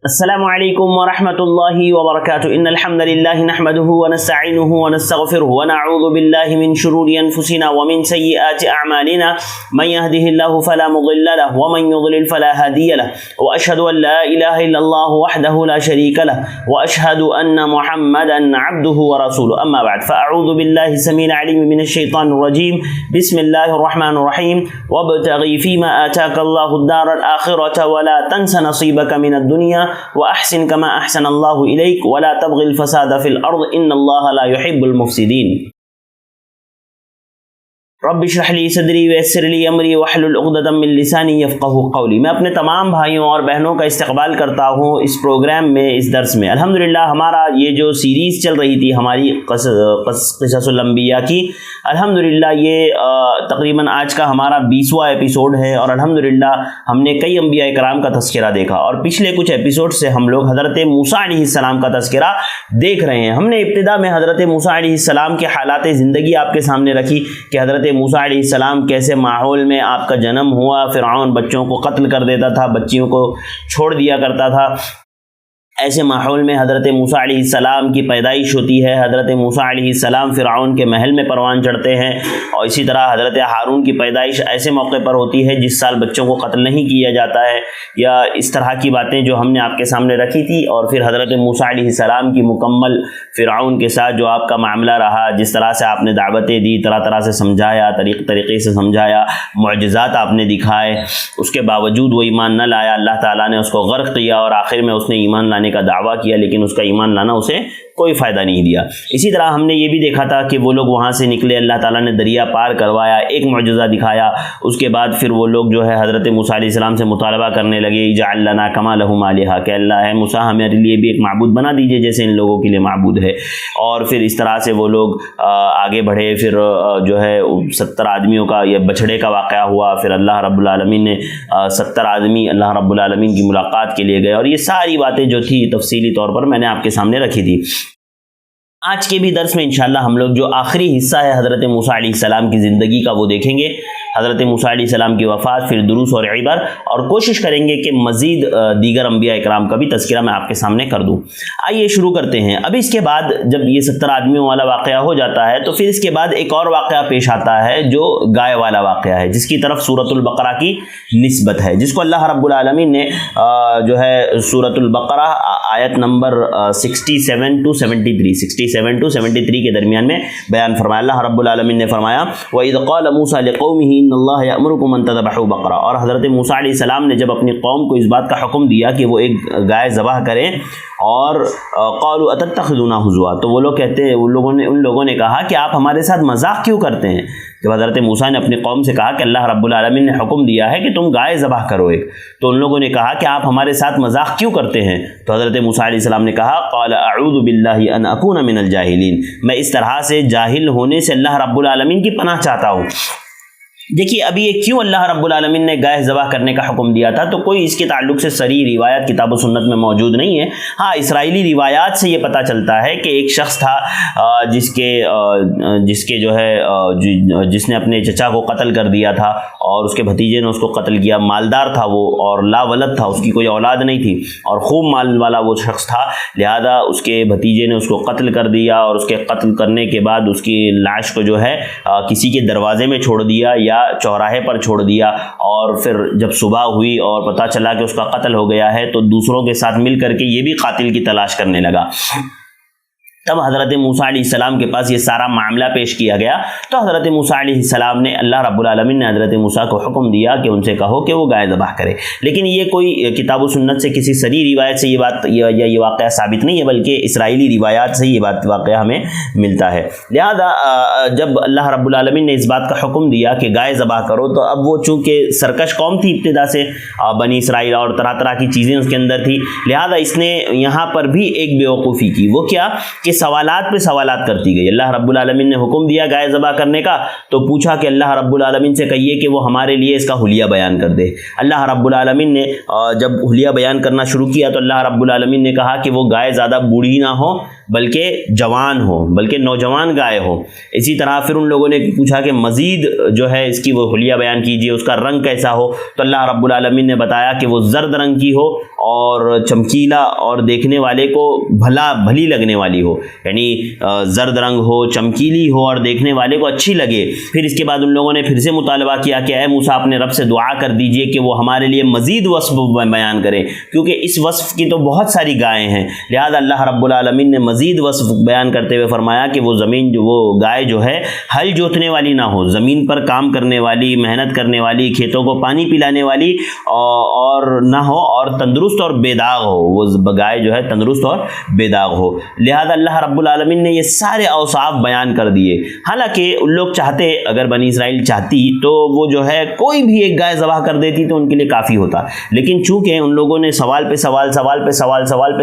السلام علیکم ورحمۃ اللہ وبرکاتہ ان الحمد للہ نحمده ونستعینه ونستغفره ونعوذ باللہ من شرور انفسنا ومن سیئات اعمالنا من يهده الله فلا مضل له ومن يضلل فلا هادی له واشهد ان لا الہ الا اللہ وحده لا شریک له واشهد ان محمدا عبده ورسوله اما بعد فاعوذ باللہ السمیع العلیم من الشیطان الرجیم بسم اللہ الرحمن الرحیم وابتغ فيما آتاك الله الدار الآخرة ولا تنس نصیبك من الدنیا وأحسن كما أحسن الله إليك ولا تبغ الفساد في الأرض إن الله لا يحب المفسدين رب اشرح لي صدری ویسر لی امری واحلل عقدۃ من لسانی یفقهوا قولی۔ میں اپنے تمام بھائیوں اور بہنوں کا استقبال کرتا ہوں اس پروگرام میں، اس درس میں۔ الحمدللہ ہمارا یہ جو سیریز چل رہی تھی ہماری قصص الانبیاء کی، الحمدللہ یہ تقریباً آج کا ہمارا 20واں ایپیسوڈ ہے، اور الحمدللہ ہم نے کئی انبیاء کرام کا تذکرہ دیکھا، اور پچھلے کچھ ایپیسوڈ سے ہم لوگ حضرت موسیٰ علیہ السلام کا تذکرہ دیکھ رہے ہیں۔ ہم نے ابتدا میں حضرت موسیٰ علیہ السلام کے حالات زندگی آپ کے سامنے رکھی کہ حضرت موسیٰ علیہ السلام کیسے ماحول میں آپ کا جنم ہوا، فرعون بچوں کو قتل کر دیتا تھا، بچیوں کو چھوڑ دیا کرتا تھا، ایسے ماحول میں حضرت موسیٰ علیہ السلام کی پیدائش ہوتی ہے۔ حضرت موسیٰ علیہ السلام فرعون کے محل میں پروان چڑھتے ہیں، اور اسی طرح حضرت ہارون کی پیدائش ایسے موقع پر ہوتی ہے جس سال بچوں کو قتل نہیں کیا جاتا ہے، یا اس طرح کی باتیں جو ہم نے آپ کے سامنے رکھی تھی۔ اور پھر حضرت موسیٰ علیہ السلام کی مکمل فرعون کے ساتھ جو آپ کا معاملہ رہا، جس طرح سے آپ نے دعوتیں دی، طرح طرح سے سمجھایا، طریقے سے سمجھایا، معجزات آپ نے دکھائے، اس کے باوجود وہ ایمان نہ لایا، اللہ تعالیٰ نے اس کو غرق کیا، اور آخر میں اس نے ایمان لانے کا دعویٰ کیا، لیکن اس کا ایمان لانا اسے کوئی فائدہ نہیں دیا۔ اسی طرح ہم نے یہ بھی دیکھا تھا کہ وہ لوگ وہاں سے نکلے، اللہ تعالیٰ نے دریا پار کروایا، ایک معجزہ دکھایا، اس کے بعد پھر وہ لوگ جو ہے حضرت موسیٰ علیہ السلام سے مطالبہ کرنے لگے، اجعل لنا کما لہم آلہہ، کہ اللہ ہے موسیٰ ہمارے لیے بھی ایک معبود بنا دیجئے جیسے ان لوگوں کے لیے معبود ہے۔ اور پھر اس طرح سے وہ لوگ آگے بڑھے، پھر جو ہے 70 آدمیوں کا یہ بچھڑے کا واقعہ ہوا، پھر اللہ رب العالمین نے 70 آدمی اللہ رب العالمین کی ملاقات کے لیے گئے، اور یہ ساری باتیں جو تھی تفصیلی طور پر میں نے آپ کے سامنے رکھی تھی۔ آج کے بھی درس میں انشاءاللہ ہم لوگ جو آخری حصہ ہے حضرت موسیٰ علیہ السلام کی زندگی کا وہ دیکھیں گے، حضرت موسیٰ علیہ السلام کی وفات، پھر دروس اور عبر، اور کوشش کریں گے کہ مزید دیگر انبیاء اکرام کا بھی تذکرہ میں آپ کے سامنے کر دوں۔ آئیے شروع کرتے ہیں۔ اب اس کے بعد جب یہ 70 آدمیوں والا واقعہ ہو جاتا ہے تو پھر اس کے بعد ایک اور واقعہ پیش آتا ہے جو گائے والا واقعہ ہے، جس کی طرف سورۃ البقرہ کی نسبت ہے، جس کو اللہ رب العالمین نے جو ہے سورۃ البقرہ آیت نمبر 67 to 73 کے درمیان میں بیان فرمایا۔ اللہ رب العالمین نے فرمایا وَإِذْ قَالَ مُوسَىٰ لِقَوْمِهِ إِنَّ اللَّهَ يَأْمُرُكُمْ أَن تَذْبَحُوا بَقَرَةً، اور حضرت موسیٰ علیہ السلام نے جب اپنی قوم کو اس بات کا حکم دیا کہ وہ ایک گائے ذبح کریں، اور قَالُوا أَتَتَّخِذُونَا هُزُوًا، تو وہ لوگ کہتے ہیں، ان لوگوں نے کہا کہ آپ ہمارے ساتھ مذاق کیوں کرتے ہیں؟ جب حضرت موسیٰ نے اپنی قوم سے کہا کہ اللہ رب العالمین نے حکم دیا ہے کہ تم گائے ذبح کرو ایک، تو ان لوگوں نے کہا کہ آپ ہمارے ساتھ مذاق کیوں کرتے ہیں؟ تو حضرت موسیٰ علیہ السلام نے کہا قال اعوذ باللہ ان اکون من الجاہلین، میں اس طرح سے جاہل ہونے سے اللہ رب العالمین کی پناہ چاہتا ہوں۔ دیکھیے ابھی یہ کیوں اللہ رب العالمین نے گائے ذبح کرنے کا حکم دیا تھا، تو کوئی اس کے تعلق سے صریح روایت کتاب و سنت میں موجود نہیں ہے۔ ہاں، اسرائیلی روایات سے یہ پتہ چلتا ہے کہ ایک شخص تھا جس کے جو ہے جس نے اپنے چچا کو قتل کر دیا تھا، اور اس کے بھتیجے نے اس کو قتل کیا، مالدار تھا وہ، اور لا ولد تھا، اس کی کوئی اولاد نہیں تھی، اور خوب مال والا وہ شخص تھا، لہذا اس کے بھتیجے نے اس کو قتل کر دیا، اور اس کے قتل کرنے کے بعد اس کی لاش کو جو ہے کسی کے دروازے میں چھوڑ دیا یا چوراہے پر چھوڑ دیا، اور پھر جب صبح ہوئی اور پتہ چلا کہ اس کا قتل ہو گیا ہے تو دوسروں کے ساتھ مل کر کے یہ بھی قاتل کی تلاش کرنے لگا۔ تب حضرت موسیٰ علیہ السلام کے پاس یہ سارا معاملہ پیش کیا گیا، تو حضرت موسیٰ علیہ السلام نے اللہ رب العالمین نے حضرت موسیٰ کو حکم دیا کہ ان سے کہو کہ وہ گائے ذبح کرے، لیکن یہ کوئی کتاب و سنت سے کسی صریح روایت سے یہ واقعہ ثابت نہیں ہے، بلکہ اسرائیلی روایات سے یہ واقعہ ہمیں ملتا ہے۔ لہذا جب اللہ رب العالمین نے اس بات کا حکم دیا کہ گائے ذبح کرو، تو اب وہ چونکہ سرکش قوم تھی ابتدا سے، بنی اسرائیل، اور طرح طرح کی چیزیں اس کے اندر تھی، لہذا اس نے یہاں پر بھی ایک بیوقوفی کی۔ وہ کیا کہ سوالات پہ سوالات کرتی گئی. اللہ رب العالمین نے حکم دیا گائے ذبح کرنے کا تو پوچھا کہ اللہ رب العالمین سے کہیے کہ وہ ہمارے لیے اس کا حلیہ بیان کر دے. اللہ رب العالمین نے جب حلیہ بیان کرنا شروع کیا تو اللہ رب العالمین نے کہا کہ وہ گائے زیادہ بوڑھی نہ ہو بلکہ جوان ہو، بلکہ نوجوان گائے ہو. اسی طرح پھر ان لوگوں نے پوچھا کہ مزید جو ہے اس کی وہ حلیہ بیان کیجیے، اس کا رنگ کیسا ہو. تو اللہ رب العالمین نے بتایا کہ وہ زرد رنگ کی ہو اور چمکیلا اور دیکھنے والے کو بھلی لگنے والی ہو، یعنی زرد رنگ ہو، چمکیلی ہو اور دیکھنے والے کو اچھی لگے. پھر اس کے بعد ان لوگوں نے پھر سے مطالبہ کیا کہ اے موسیٰ اپنے رب سے دعا کر دیجئے کہ وہ ہمارے لیے مزید وصف بیان کرے، کیونکہ اس وصف کی تو بہت ساری گائیں ہیں. لہذا اللہ رب العالمین نے مزید وصف بیان کرتے ہوئے فرمایا کہ وہ وہ گائے جو ہے ہل جوتنے والی نہ ہو، زمین پر کام کرنے والی، محنت کرنے والی، کھیتوں کو پانی پلانے والی اور نہ ہو، اور تندرست اور بے داغ ہو. وہ گائے جو ہے تندرست اور بے داغ ہو. لہذا اللہ رب العالمین نے یہ سارے اوصاف بیان کر دیے. حالانکہ ان لوگ چاہتے، اگر بنی اسرائیل چاہتی تو وہ جو ہے کوئی بھی ایک گائے ذبح کر دیتی تو ان کے لیے کافی ہوتا، لیکن چونکہ ان لوگوں نے سوال پہ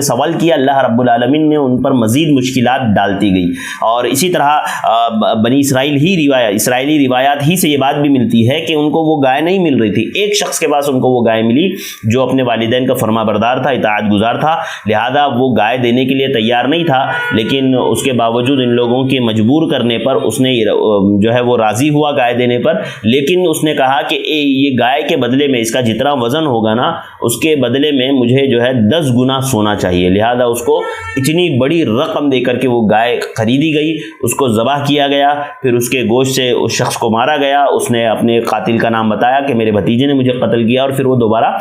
سوال کیا، اللہ رب العالمین نے ان پر مزید مشکلات ڈالتی گئی. اور اسی طرح بنی اسرائیلی روایات ہی سے یہ بات بھی ملتی ہے کہ ان کو وہ گائے نہیں مل رہی تھی. ایک شخص کے پاس ان کو وہ گائے ملی جو اپنے والدین کا فرما بردار تھا، اطاعت گزار تھا، لہذا وہ گائے دینے کے لیے تیار نہیں تھا، لیکن اس کے باوجود ان لوگوں کے مجبور کرنے پر اس نے جو ہے وہ راضی ہوا گائے دینے پر. لیکن اس نے کہا کہ یہ گائے کے بدلے میں اس کا جتنا وزن ہوگا نا، اس کے بدلے میں مجھے جو ہے 10 گنا سونا چاہیے. لہذا اس کو اتنی بڑی رقم دے کر کے وہ گائے خریدی گئی، اس کو ذبح کیا گیا، پھر اس کے گوشت سے اس شخص کو مارا گیا. اس نے اپنے قاتل کا نام بتایا کہ میرے بھتیجے نے مجھے قتل کیا، اور پھر وہ دوبارہ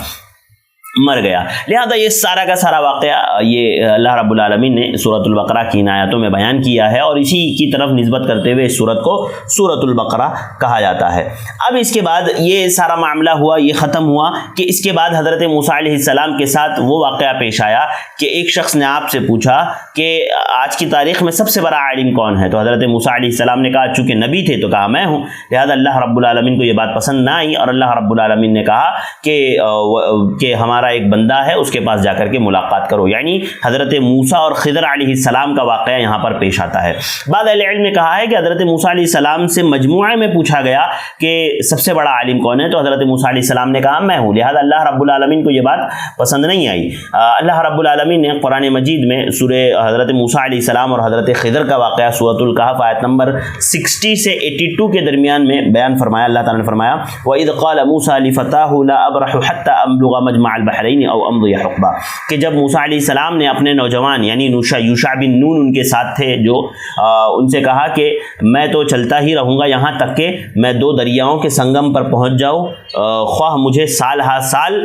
مر گیا. لہذا یہ سارا کا سارا واقعہ یہ اللہ رب العالمین نے سورۃ البقرہ کی ان آیاتوں میں بیان کیا ہے، اور اسی کی طرف نسبت کرتے ہوئے اس سورت کو سورۃ البقرہ کہا جاتا ہے. اب اس کے بعد یہ سارا معاملہ ہوا، یہ ختم ہوا کہ اس کے بعد حضرت موسیٰ علیہ السلام کے ساتھ وہ واقعہ پیش آیا کہ ایک شخص نے آپ سے پوچھا کہ آج کی تاریخ میں سب سے بڑا عالم کون ہے. تو حضرت موسیٰ علیہ السلام نے کہا چونکہ نبی تھے تو کہا میں ہوں. لہذا اللہ رب العالمین کو یہ بات پسند نہ آئی، اور اللہ رب العالمین نے کہا کہ ہمارا ایک بندہ ہے، اس کے پاس جا کر کے ملاقات کرو. یعنی حضرت موسیٰ اور خضر علیہ السلام کا واقعہ یہاں پر پیش آتا ہے. بعض اہل علم نے کہا ہے کہ حضرت موسیٰ علیہ السلام سے مجموعے میں پوچھا گیا کہ سب سے بڑا عالم کون ہے، تو حضرت موسیٰ علیہ السلام نے کہا میں ہوں. لہذا اللہ رب العالمین کو یہ بات پسند نہیں آئی. اللہ رب العالمین نے قرآن مجید میں سورہ حضرت موسیٰ علیہ السلام اور حضرت خضر کا واقعہ سورۃ الکہف آیت نمبر 60 سے 82 کے درمیان میں بیان فرمایا. اللہ تعالیٰ نے فرمایا وَإِذْ قَالَ مُوسَىٰ لِفَتَاهُ لَا أَبْرَحُ حَتَّىٰ أَبْلُغَ مَجْمَعَ الْبَحْرَيْنِ أَوْ أَمْضِيَ حُقْبًا، کہ جب موسیٰ علیہ السلام نے اپنے نوجوان یعنی یوشع بن نون ان کے ساتھ تھے، جو ان سے کہا کہ میں تو چلتا ہی رہوں گا یہاں تک کہ میں 2 دریاؤں کے سنگم پر پہنچ جاؤں، خواہ مجھے سال ہا سال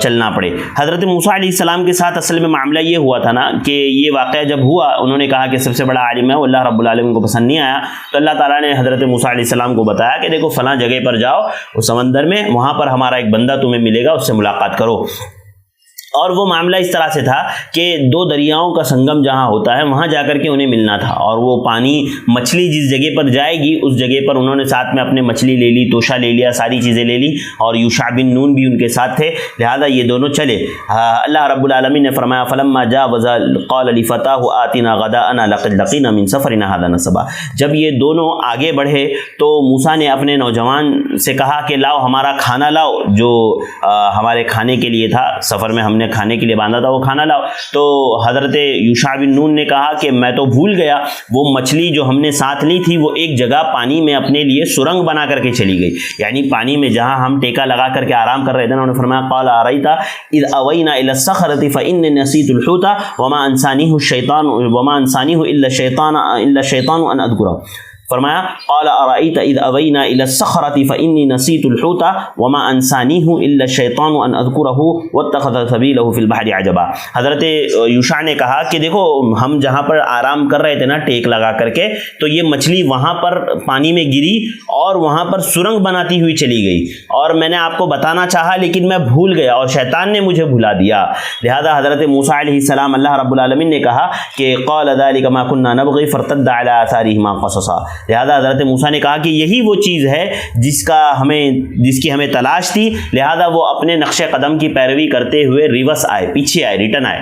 چلنا پڑے. حضرت موسیٰ علیہ السلام کے ساتھ اصل میں معاملہ یہ ہوا تھا نا کہ یہ واقعہ جب ہوا، انہوں نے کہا کہ سب سے بڑا عالم ہے، وہ اللہ رب العالمین کو پسند نہیں آیا. تو اللہ تعالیٰ نے حضرت موسیٰ علیہ السلام کو بتایا کہ دیکھو فلاں جگہ پر جاؤ، اس سمندر میں، وہاں پر ہمارا ایک بندہ تمہیں ملے گا، اس سے ملاقات کرو. اور وہ معاملہ اس طرح سے تھا کہ 2 دریاؤں کا سنگم جہاں ہوتا ہے وہاں جا کر کے انہیں ملنا تھا، اور وہ پانی مچھلی جس جگہ پر جائے گی اس جگہ پر انہوں نے ساتھ میں اپنے مچھلی لے لی، توشہ لے لیا، ساری چیزیں لے لی، اور یوشع بن نون بھی ان کے ساتھ تھے. لہذا یہ دونوں چلے. اللہ رب العالمین نے فرمایا فلما جاوز قال لفتاه آتنا غداءنا لقد لقينا من سفرنا هذا نصبا. جب یہ دونوں آگے بڑھے تو موسیٰ نے اپنے نوجوان سے کہا کہ لاؤ ہمارا کھانا لاؤ، جو ہمارے کھانے کے لیے تھا، سفر میں ہم نے کھانے کے لیے باندھا تھا، وہ کھانا لاؤ. تو حضرت یوشع بن نون نے کہا کہ میں تو بھول گیا، وہ مچھلی جو ہم نے ساتھ لی تھی وہ ایک جگہ پانی میں اپنے لیے سرنگ بنا کر کے چلی گئی. یعنی پانی میں جہاں ہم ٹیکا لگا کر کے آرام کر رہے تھے، انہوں نے فرمایا قال أرأيت إذ أوينا إلى الصخرة فإني نسيت الحوت وما أنسانيه إلا الشيطان أن أذكره. فرمایا قال أرأيت إذ أوينا إلى الصخرة فإني نسيت الحوت وما أنسانيه إلا الشيطان أن أذكره واتخذ سبيله في البحر عجبا. حضرت یوشع نے کہا کہ دیکھو ہم جہاں پر آرام کر رہے تھے نا ٹیک لگا کر کے، تو یہ مچھلی وہاں پر پانی میں گری اور وہاں پر سرنگ بناتی ہوئی چلی گئی، اور میں نے آپ کو بتانا چاہا لیکن میں بھول گیا اور شیطان نے مجھے بھلا دیا. لہذا حضرت موسیٰ علیہ السلام، اللہ رب العالمین نے کہا کہ قال ذلك ما كنا نبغي فارتد على آثارهما قصصا. لہذا حضرت موسیٰ نے کہا کہ یہی وہ چیز ہے جس کی ہمیں تلاش تھی. لہذا وہ اپنے نقش قدم کی پیروی کرتے ہوئے ریورس آئے، پیچھے آئے، ریٹرن آئے.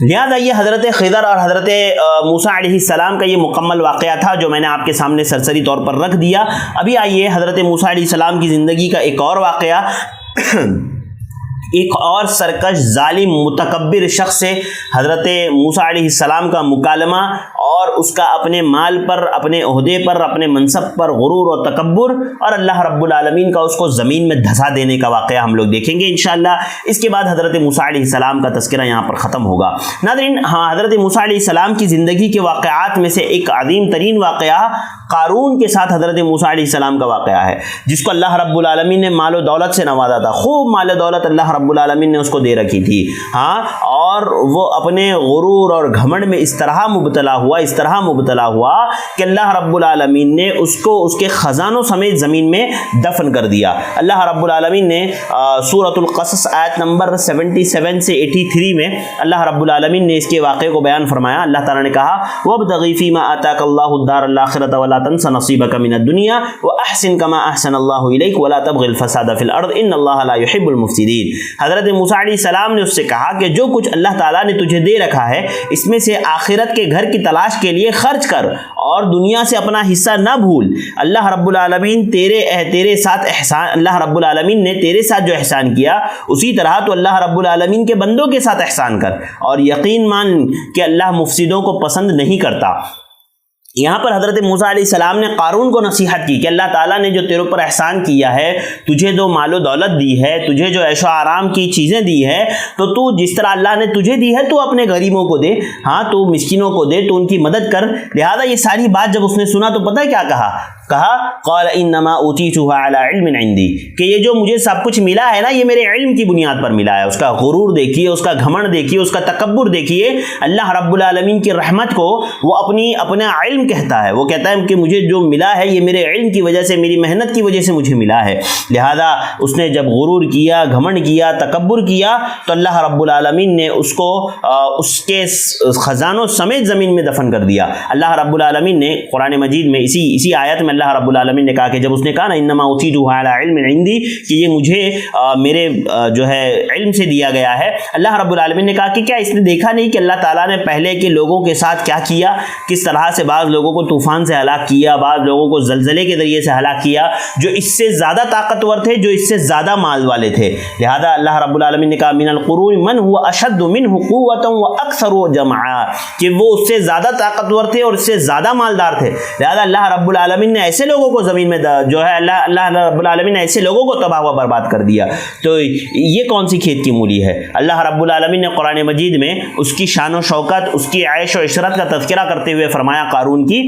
لہٰذا یہ حضرت خضر اور حضرت موسیٰ علیہ السلام کا یہ مکمل واقعہ تھا جو میں نے آپ کے سامنے سرسری طور پر رکھ دیا۔ ابھی آئیے حضرت موسیٰ علیہ السلام کی زندگی کا ایک اور واقعہ۔ ایک اور سرکش ظالم متکبر شخص سے حضرت موسیٰ علیہ السلام کا مکالمہ اور اس کا اپنے مال پر، اپنے عہدے پر، اپنے منصب پر غرور و تکبر، اور اللہ رب العالمین کا اس کو زمین میں دھسا دینے کا واقعہ ہم لوگ دیکھیں گے انشاءاللہ۔ اس کے بعد حضرت موسیٰ علیہ السلام کا تذکرہ یہاں پر ختم ہوگا۔ ناظرین، حضرت موسیٰ علیہ السلام کی زندگی کے واقعات میں سے ایک عظیم ترین واقعہ قارون کے ساتھ حضرت موسیٰ علیہ السلام کا واقعہ ہے، جس کو اللہ رب العالمین نے مال و دولت سے نوازا تھا۔ خوب مال و دولت اللہ رب العالمین نے اس کو دے رکھی تھی، اور وہ اپنے غرور اور گھمنڈ میں اس طرح مبتلا ہوا کہ اللہ رب العالمین نے اس کو اس کے خزانوں سمیت زمین میں دفن کر دیا۔ اللہ رب العالمین نے سورۃ القصص آیت نمبر 77 سے 83 میں اللہ رب العالمین نے اس کے واقعے کو بیان فرمایا۔ اللہ تعالیٰ نے کہا وَابْتَغِ فِي مَا آتَاكَ اللَّهُ الدَّارَ الْآخِرَةَ وَلَا تَنْسَ نَصِيبَكَ مِنَ الدُّنْيَا وَأَحْسِنْ كَمَا أَحْسَنَ اللَّهُ إِلَيْكَ وَلَا تَبْغِ الْفَسَادَ فِي الْأَرْضِ إِنَّ اللَّهَ لَا يُحِبُّ الْمُفْسِدِينَ۔ حضرت موسیٰ علیہ السلام نے اس سے کہا کہ جو کچھ اللہ تعالیٰ نے تجھے دے رکھا ہے اس میں سے آخرت کے گھر کی تلاش کے لیے خرچ کر اور دنیا سے اپنا حصہ نہ بھول۔ اللہ رب العالمین تیرے ساتھ احسان، اللہ رب العالمین نے تیرے ساتھ جو احسان کیا اسی طرح تو اللہ رب العالمین کے بندوں کے ساتھ احسان کر، اور یقین مان کہ اللہ مفسدوں کو پسند نہیں کرتا۔ یہاں پر حضرت موسیٰ علیہ السلام نے قارون کو نصیحت کی کہ اللہ تعالیٰ نے جو تیرے اوپر احسان کیا ہے، تجھے جو مال و دولت دی ہے، تجھے جو عیش و آرام کی چیزیں دی ہے، تو جس طرح اللہ نے تجھے دی ہے تو اپنے غریبوں کو دے، تو مسکینوں کو دے، تو ان کی مدد کر۔ لہذا یہ ساری بات جب اس نے سنا تو پتہ ہے کیا کہا قال انما اوتیتہ علی علم عندی، کہ یہ جو مجھے سب کچھ ملا ہے نا، یہ میرے علم کی بنیاد پر ملا ہے۔ اس کا غرور دیکھیے، اس کا گھمنڈ دیکھیے، اس کا تکبر دیکھیے۔ اللہ رب العالمین کی رحمت کو وہ اپنا علم کہتا ہے، وہ کہتا ہے کہ مجھے جو ملا ہے یہ میرے علم کی وجہ سے، میری محنت کی وجہ سے مجھے ملا ہے۔ لہذا اس نے جب غرور کیا، گھمنڈ کیا، تکبر کیا، تو اللہ رب العالمین نے اس کو اس کے خزانوں سمیت زمین میں دفن کر دیا۔ اللہ رب العالمین نے قرآن مجید میں اسی آیت میں اللہ رب العالمین نے کہا کہ جب اس نے کہا نا انما اوتیتہ علی علم عندی، کہ یہ مجھے میرے جو ہے علم سے دیا گیا ہے، اللہ رب العالمین نے کہا کہ کیا اس نے دیکھا نہیں کہ اللہ تعالیٰ نے پہلے کے لوگوں کے ساتھ کیا کیا، کس طرح سے بعض لوگوں کو طوفان سے ہلاک کیا، بعض لوگوں کو زلزلے کے ذریعے سے ہلاک کیا، جو اس سے زیادہ طاقتور تھے، جو اس سے زیادہ مال والے تھے۔ لہذا اللہ رب العالمین نے کہا من القرون من هو اشد منه قوة واکثر جمعا، کہ وہ اس سے زیادہ طاقتور تھے اور اس سے زیادہ مالدار تھے۔ لہذا اللہ رب العالمین نے ایسے لوگوں کو زمین میں جو ہے اللہ رب العالمین نے ایسے لوگوں کو تباہ و برباد کر دیا۔ تو یہ کون سی کھیت کی مولی ہے؟ اللہ رب العالمین نے قرآن مجید میں اس کی شان و شوکت، اس کی عیش و عشرت کا تذکرہ کرتے ہوئے فرمایا قارون کی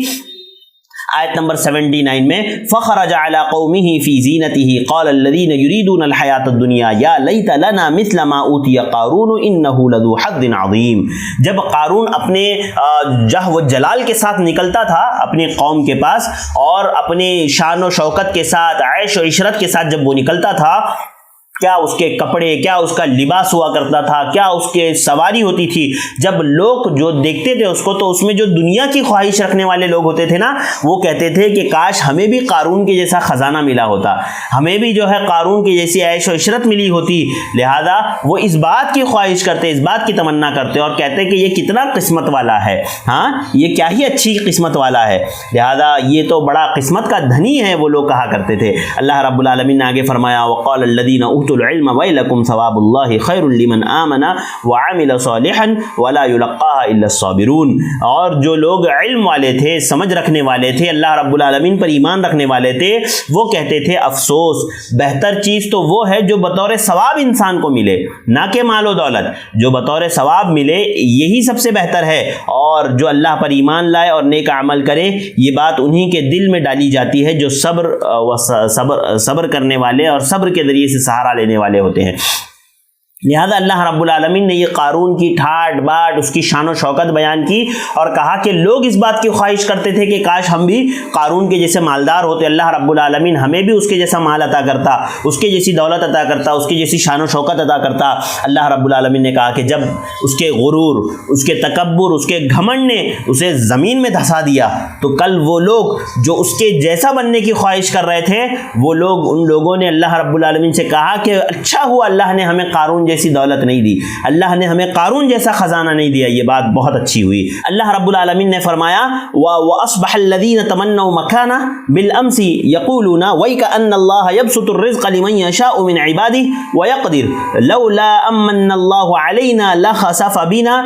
آیت نمبر 79 میں فخرج علی قومه فی زینته قال الذین یریدون الحیاۃ الدنیا یا لیت لنا مثل ما اوتی قارون انه لذو حظ عظیم۔ جب قارون اپنے جہ و جلال کے ساتھ نکلتا تھا اپنی قوم کے پاس، اور اپنے شان و شوکت کے ساتھ، عیش و عشرت کے ساتھ جب وہ نکلتا تھا، کیا اس کے کپڑے، کیا اس کا لباس ہوا کرتا تھا، کیا اس کے سواری ہوتی تھی۔ جب لوگ جو دیکھتے تھے اس کو، تو اس میں جو دنیا کی خواہش رکھنے والے لوگ ہوتے تھے نا، وہ کہتے تھے کہ کاش ہمیں بھی قارون کے جیسا خزانہ ملا ہوتا، ہمیں بھی جو ہے قارون کی جیسی عیش و عشرت ملی ہوتی۔ لہذا وہ اس بات کی خواہش کرتے، اس بات کی تمنا کرتے اور کہتے کہ یہ کتنا قسمت والا ہے، یہ کیا ہی اچھی قسمت والا ہے، لہذا یہ تو بڑا قسمت کا دھنی ہے، وہ لوگ کہا کرتے تھے۔ اللہ رب العالمین نے آگے فرمایا وقال الذین العلم ویلکم ثواب اللہ خیر لمن آمن وعمل صالحا ولا یلقاها الا الصابرون، اور جو لوگ علم والے تھے، سمجھ رکھنے والے تھے، اللہ رب العالمین پر ایمان رکھنے والے تھے، وہ کہتے تھے افسوس، بہتر چیز تو وہ ہے جو بطور ثواب انسان کو ملے، نہ کہ مال و دولت، جو بطور ثواب ملے یہی سب سے بہتر ہے۔ اور جو اللہ پر ایمان لائے اور نیک عمل کرے، یہ بات انہی کے دل میں ڈالی جاتی ہے جو صبر کرنے والے اور صبر کے ذریعے سے سہارا لینے والے ہوتے ہیں۔ لہذا اللہ رب العالمین نے یہ قارون کی ٹھاٹ باٹ، اس کی شان و شوکت بیان کی اور کہا کہ لوگ اس بات کی خواہش کرتے تھے کہ کاش ہم بھی قارون کے جیسے مالدار ہوتے، اللہ رب العالمین ہمیں بھی اس کے جیسا مال عطا کرتا، اس کے جیسی دولت عطا کرتا، اس کی جیسی شان و شوکت عطا کرتا۔ اللہ رب العالمین نے کہا کہ جب اس کے غرور، اس کے تکبر، اس کے گھمنڈ نے اسے زمین میں دھسا دیا، تو کل وہ لوگ جو اس کے جیسا بننے کی خواہش کر رہے تھے، وہ لوگ، ان لوگوں نے اللہ رب العالمین سے کہا کہ اچھا ہوا اللہ نے ہمیں قارون جیسی دولت نہیں دی, اللہ نے ہمیں قارون جیسا خزانہ نہیں دیا. یہ بات بہت اچھی ہوئی. اللہ رب العالمین نے فرمایا وَأَصْبَحَ الَّذِينَ تَمَنَّوْا مَكَانَهُ بِالْأَمْسِ يَقُولُونَ وَيْكَأَنَّ اللَّهَ يَبْسُطُ الرِّزْقَ لِمَن يَشَاءُ مِنْ عِبَادِهِ وَيَقْدِرُ لَوْلَا أَمَّنَّ اللَّهُ عَلَيْنَا لَخَسَفَ بِنَا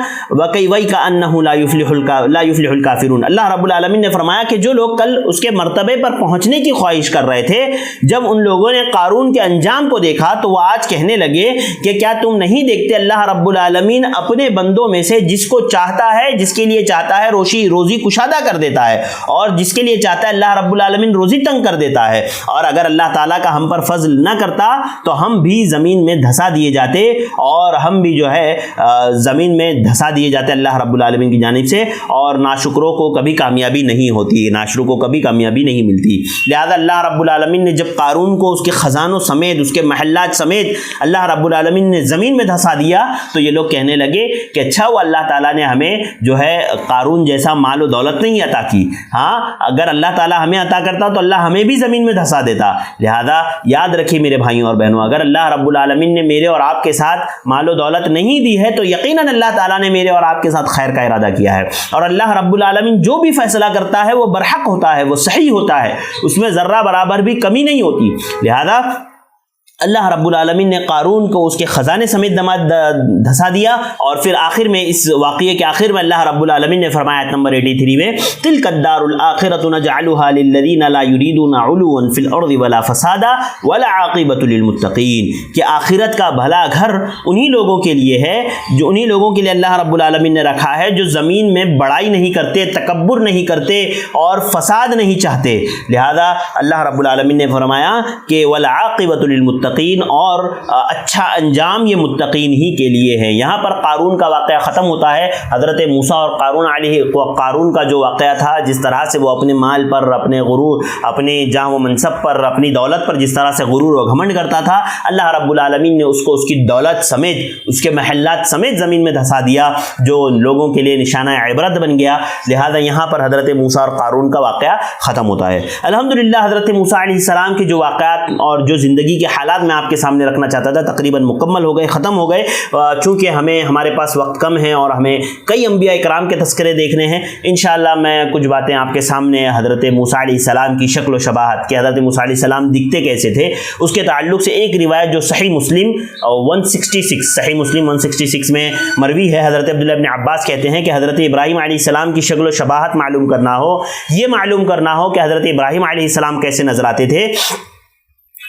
وَكَأَنَّهُ لَا يُفْلِحُ الْكَافِرُونَ. اللہ رب العالمین نے فرمایا کہ جو لوگ کل اس کے مرتبے پر پہنچنے کی خواہش کر رہے تھے, جب ان لوگوں نے قارون کے انجام کو دیکھا تو وہ آج کہنے لگے کہ کیا تم نہیں دیکھتے اللہ رب العالمین اپنے بندوں میں سے جس کو چاہتا ہے, جس کے لیے چاہتا ہے روزی کشادہ کر دیتا ہے, اور جس کے لیے چاہتا ہے اللہ رب العالمین روزی تنگ کر دیتا ہے. اور اگر اللہ تعالیٰ کا ہم پر فضل نہ کرتا تو ہم بھی زمین میں دھسا دیے جاتے, اور ہم بھی جو ہے زمین میں دھسا دیے جاتے اللہ رب العالمین کی جانب سے. اور ناشکروں کو کبھی کامیابی نہیں ہوتی, ناشکروں کو کبھی کامیابی نہیں ملتی. لہذا اللہ رب العالمین نے جب قارون کو اس کے خزانوں سمیت, اس کے محلات سمیت اللہ رب العالمین نے زمین میں دھسا دیا, تو یہ لوگ کہنے لگے کہ اچھا وہ اللہ تعالیٰ نے ہمیں جو ہے قارون جیسا مال و دولت نہیں عطا کی. ہاں, اگر اللہ تعالیٰ ہمیں عطا کرتا تو اللہ ہمیں بھی زمین میں دھسا دیتا. لہذا یاد رکھیے میرے بھائیوں اور بہنوں, اگر اللہ رب العالمین نے میرے اور آپ کے ساتھ مال و دولت نہیں دی ہے تو یقیناً اللہ تعالیٰ نے میرے اور آپ کے ساتھ خیر کا ارادہ کیا ہے. اور اللہ رب العالمین جو بھی فیصلہ کرتا ہے وہ برحق ہوتا ہے, وہ صحیح ہوتا ہے, اس میں ذرہ برابر بھی کمی نہیں ہوتی. لہذا اللہ رب العالمین نے قارون کو اس کے خزانے سمیت دھسا دیا. اور پھر آخر میں, اس واقعے کے آخر میں اللہ رب العالمین نے فرمایا آیت نمبر 83 میں تِلْكَ الدَّارُ الْآخِرَةُ نَجْعَلُهَا لِلَّذِينَ لَا يُرِيدُونَ عُلُوًّا فِي الْأَرْضِ وَلَا فَسَادًا وَالْعَاقِبَةُ لِلْمُتَّقِينَ, کہ آخرت کا بھلا گھر انہی لوگوں کے لیے ہے جو انہی لوگوں کے لیے اللہ رب العالمین نے رکھا ہے جو زمین میں بڑائی نہیں کرتے, تکبر نہیں کرتے اور فساد نہیں چاہتے. لہذا اللہ رب العالمین نے فرمایا کہ وَالْعَاقِبَةُ لِلْمُتَّقِينَ, اور اچھا انجام یہ متقین ہی کے لیے ہے. یہاں پر قارون کا واقعہ ختم ہوتا ہے. حضرت موسیٰ اور قارون کا جو واقعہ تھا, جس طرح سے وہ اپنے مال پر, اپنے غرور, اپنی جاہ و منصب پر, اپنی دولت پر جس طرح سے غرور و گھمنڈ کرتا تھا, اللہ رب العالمین نے اس کو اس کی دولت سمیت, اس کے محلات سمیت زمین میں دھسا دیا, جو لوگوں کے لیے نشانہ عبرت بن گیا. لہذا یہاں پر حضرت موسیٰ اور قارون کا واقعہ ختم ہوتا ہے. الحمدللہ حضرت موسیٰ علیہ السلام کے جو واقعات اور جو زندگی کے حالات میں آپ کے سامنے رکھنا چاہتا تھا تقریباً مکمل ہو گئے, ختم ہو گئے. چونکہ ہمارے پاس وقت کم ہے اور ہمیں کئی انبیاء اکرام کے تذکرے دیکھنے ہیں, انشاءاللہ میں کچھ باتیں آپ کے سامنے حضرت موسیٰ علیہ السلام کی شکل و شباہت, کہ حضرت موسیٰ علیہ السلام دکھتے کیسے تھے, اس کے تعلق سے ایک روایت جو صحیح مسلم 166 میں مروی ہے, حضرت عبداللہ ابن عباس کہتے ہیں کہ حضرت ابراہیم علیہ السلام کی شکل و شباہت معلوم کرنا ہو, یہ معلوم کرنا ہو کہ حضرت ابراہیم علیہ السلام کیسے نظر آتے تھے,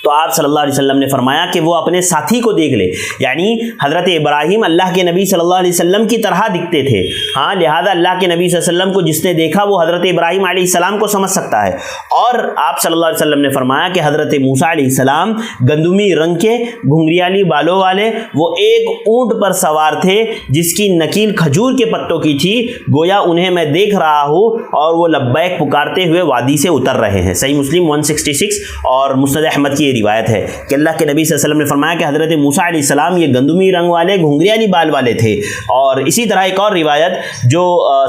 تو آپ صلی اللہ علیہ وسلم نے فرمایا کہ وہ اپنے ساتھی کو دیکھ لے. یعنی حضرت ابراہیم اللہ کے نبی صلی اللہ علیہ وسلم کی طرح دکھتے تھے. ہاں, لہذا اللہ کے نبی صلی اللہ علیہ وسلم کو جس نے دیکھا وہ حضرت ابراہیم علیہ السلام کو سمجھ سکتا ہے. اور آپ صلی اللہ علیہ وسلم نے فرمایا کہ حضرت موسیٰ علیہ السلام گندمی رنگ کے, گھنگریالی بالوں والے, وہ ایک اونٹ پر سوار تھے جس کی نکیل کھجور کے پتوں کی تھی, گویا انہیں میں دیکھ رہا ہوں اور وہ لبیک پکارتے ہوئے وادی سے اتر رہے ہیں. صحیح مسلم 166 اور مسند احمد کی روایت ہے کہ اللہ کے نبی صلی اللہ علیہ وسلم نے فرمایا کہ حضرت موسیٰ علیہ السلام یہ گندمی رنگ والے, گھنگریالی بال والے تھے. اور اسی طرح ایک اور روایت جو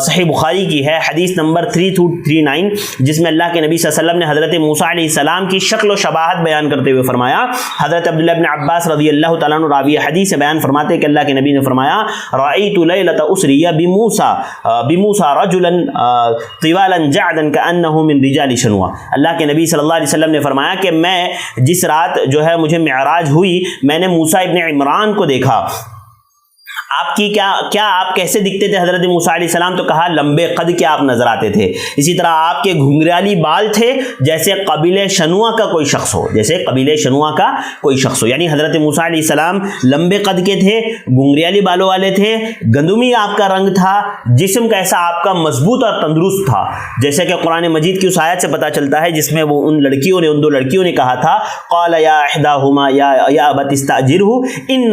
صحیح بخاری کی ہے, حدیث نمبر 3239, جس میں اللہ کے نبی صلی اللہ علیہ وسلم نے حضرت موسیٰ علیہ السلام کی شکل و شباہت بیان کرتے ہوئے فرمایا, حضرت عبداللہ ابن عباس رضی اللہ تعالیٰ عنہ راوی حدیث سے بیان فرماتے کہ اللہ کے نبی نے فرمایا رأیت لیلۃ اسری بموسیٰ رجلا طوالا جعدا کأنہ من رجال شنوا. اللہ کے نبی صلی اللہ علیہ وسلم نے فرمایا کہ میں جس رات جو ہے مجھے معراج ہوئی, میں نے موسیٰ ابن عمران کو دیکھا. آپ کی کیا آپ کیسے دکھتے تھے حضرت موسیٰ علیہ السلام, تو کہا لمبے قد کے آپ نظر آتے تھے. اسی طرح آپ کے گھنگریالی بال تھے جیسے قبیلہ شنوا کا کوئی شخص ہو, جیسے قبیلہ شنوا کا کوئی شخص ہو. یعنی حضرت موسیٰ علیہ السلام لمبے قد کے تھے, گھنگریالی بالوں والے تھے, گندمی آپ کا رنگ تھا, جسم کیسا آپ کا مضبوط اور تندرست تھا, جیسے کہ قرآن مجید کی اس آیت سے پتہ چلتا ہے جس میں وہ ان دو لڑکیوں نے کہا تھا قال یا احداہما یا ابت استاجرہ ان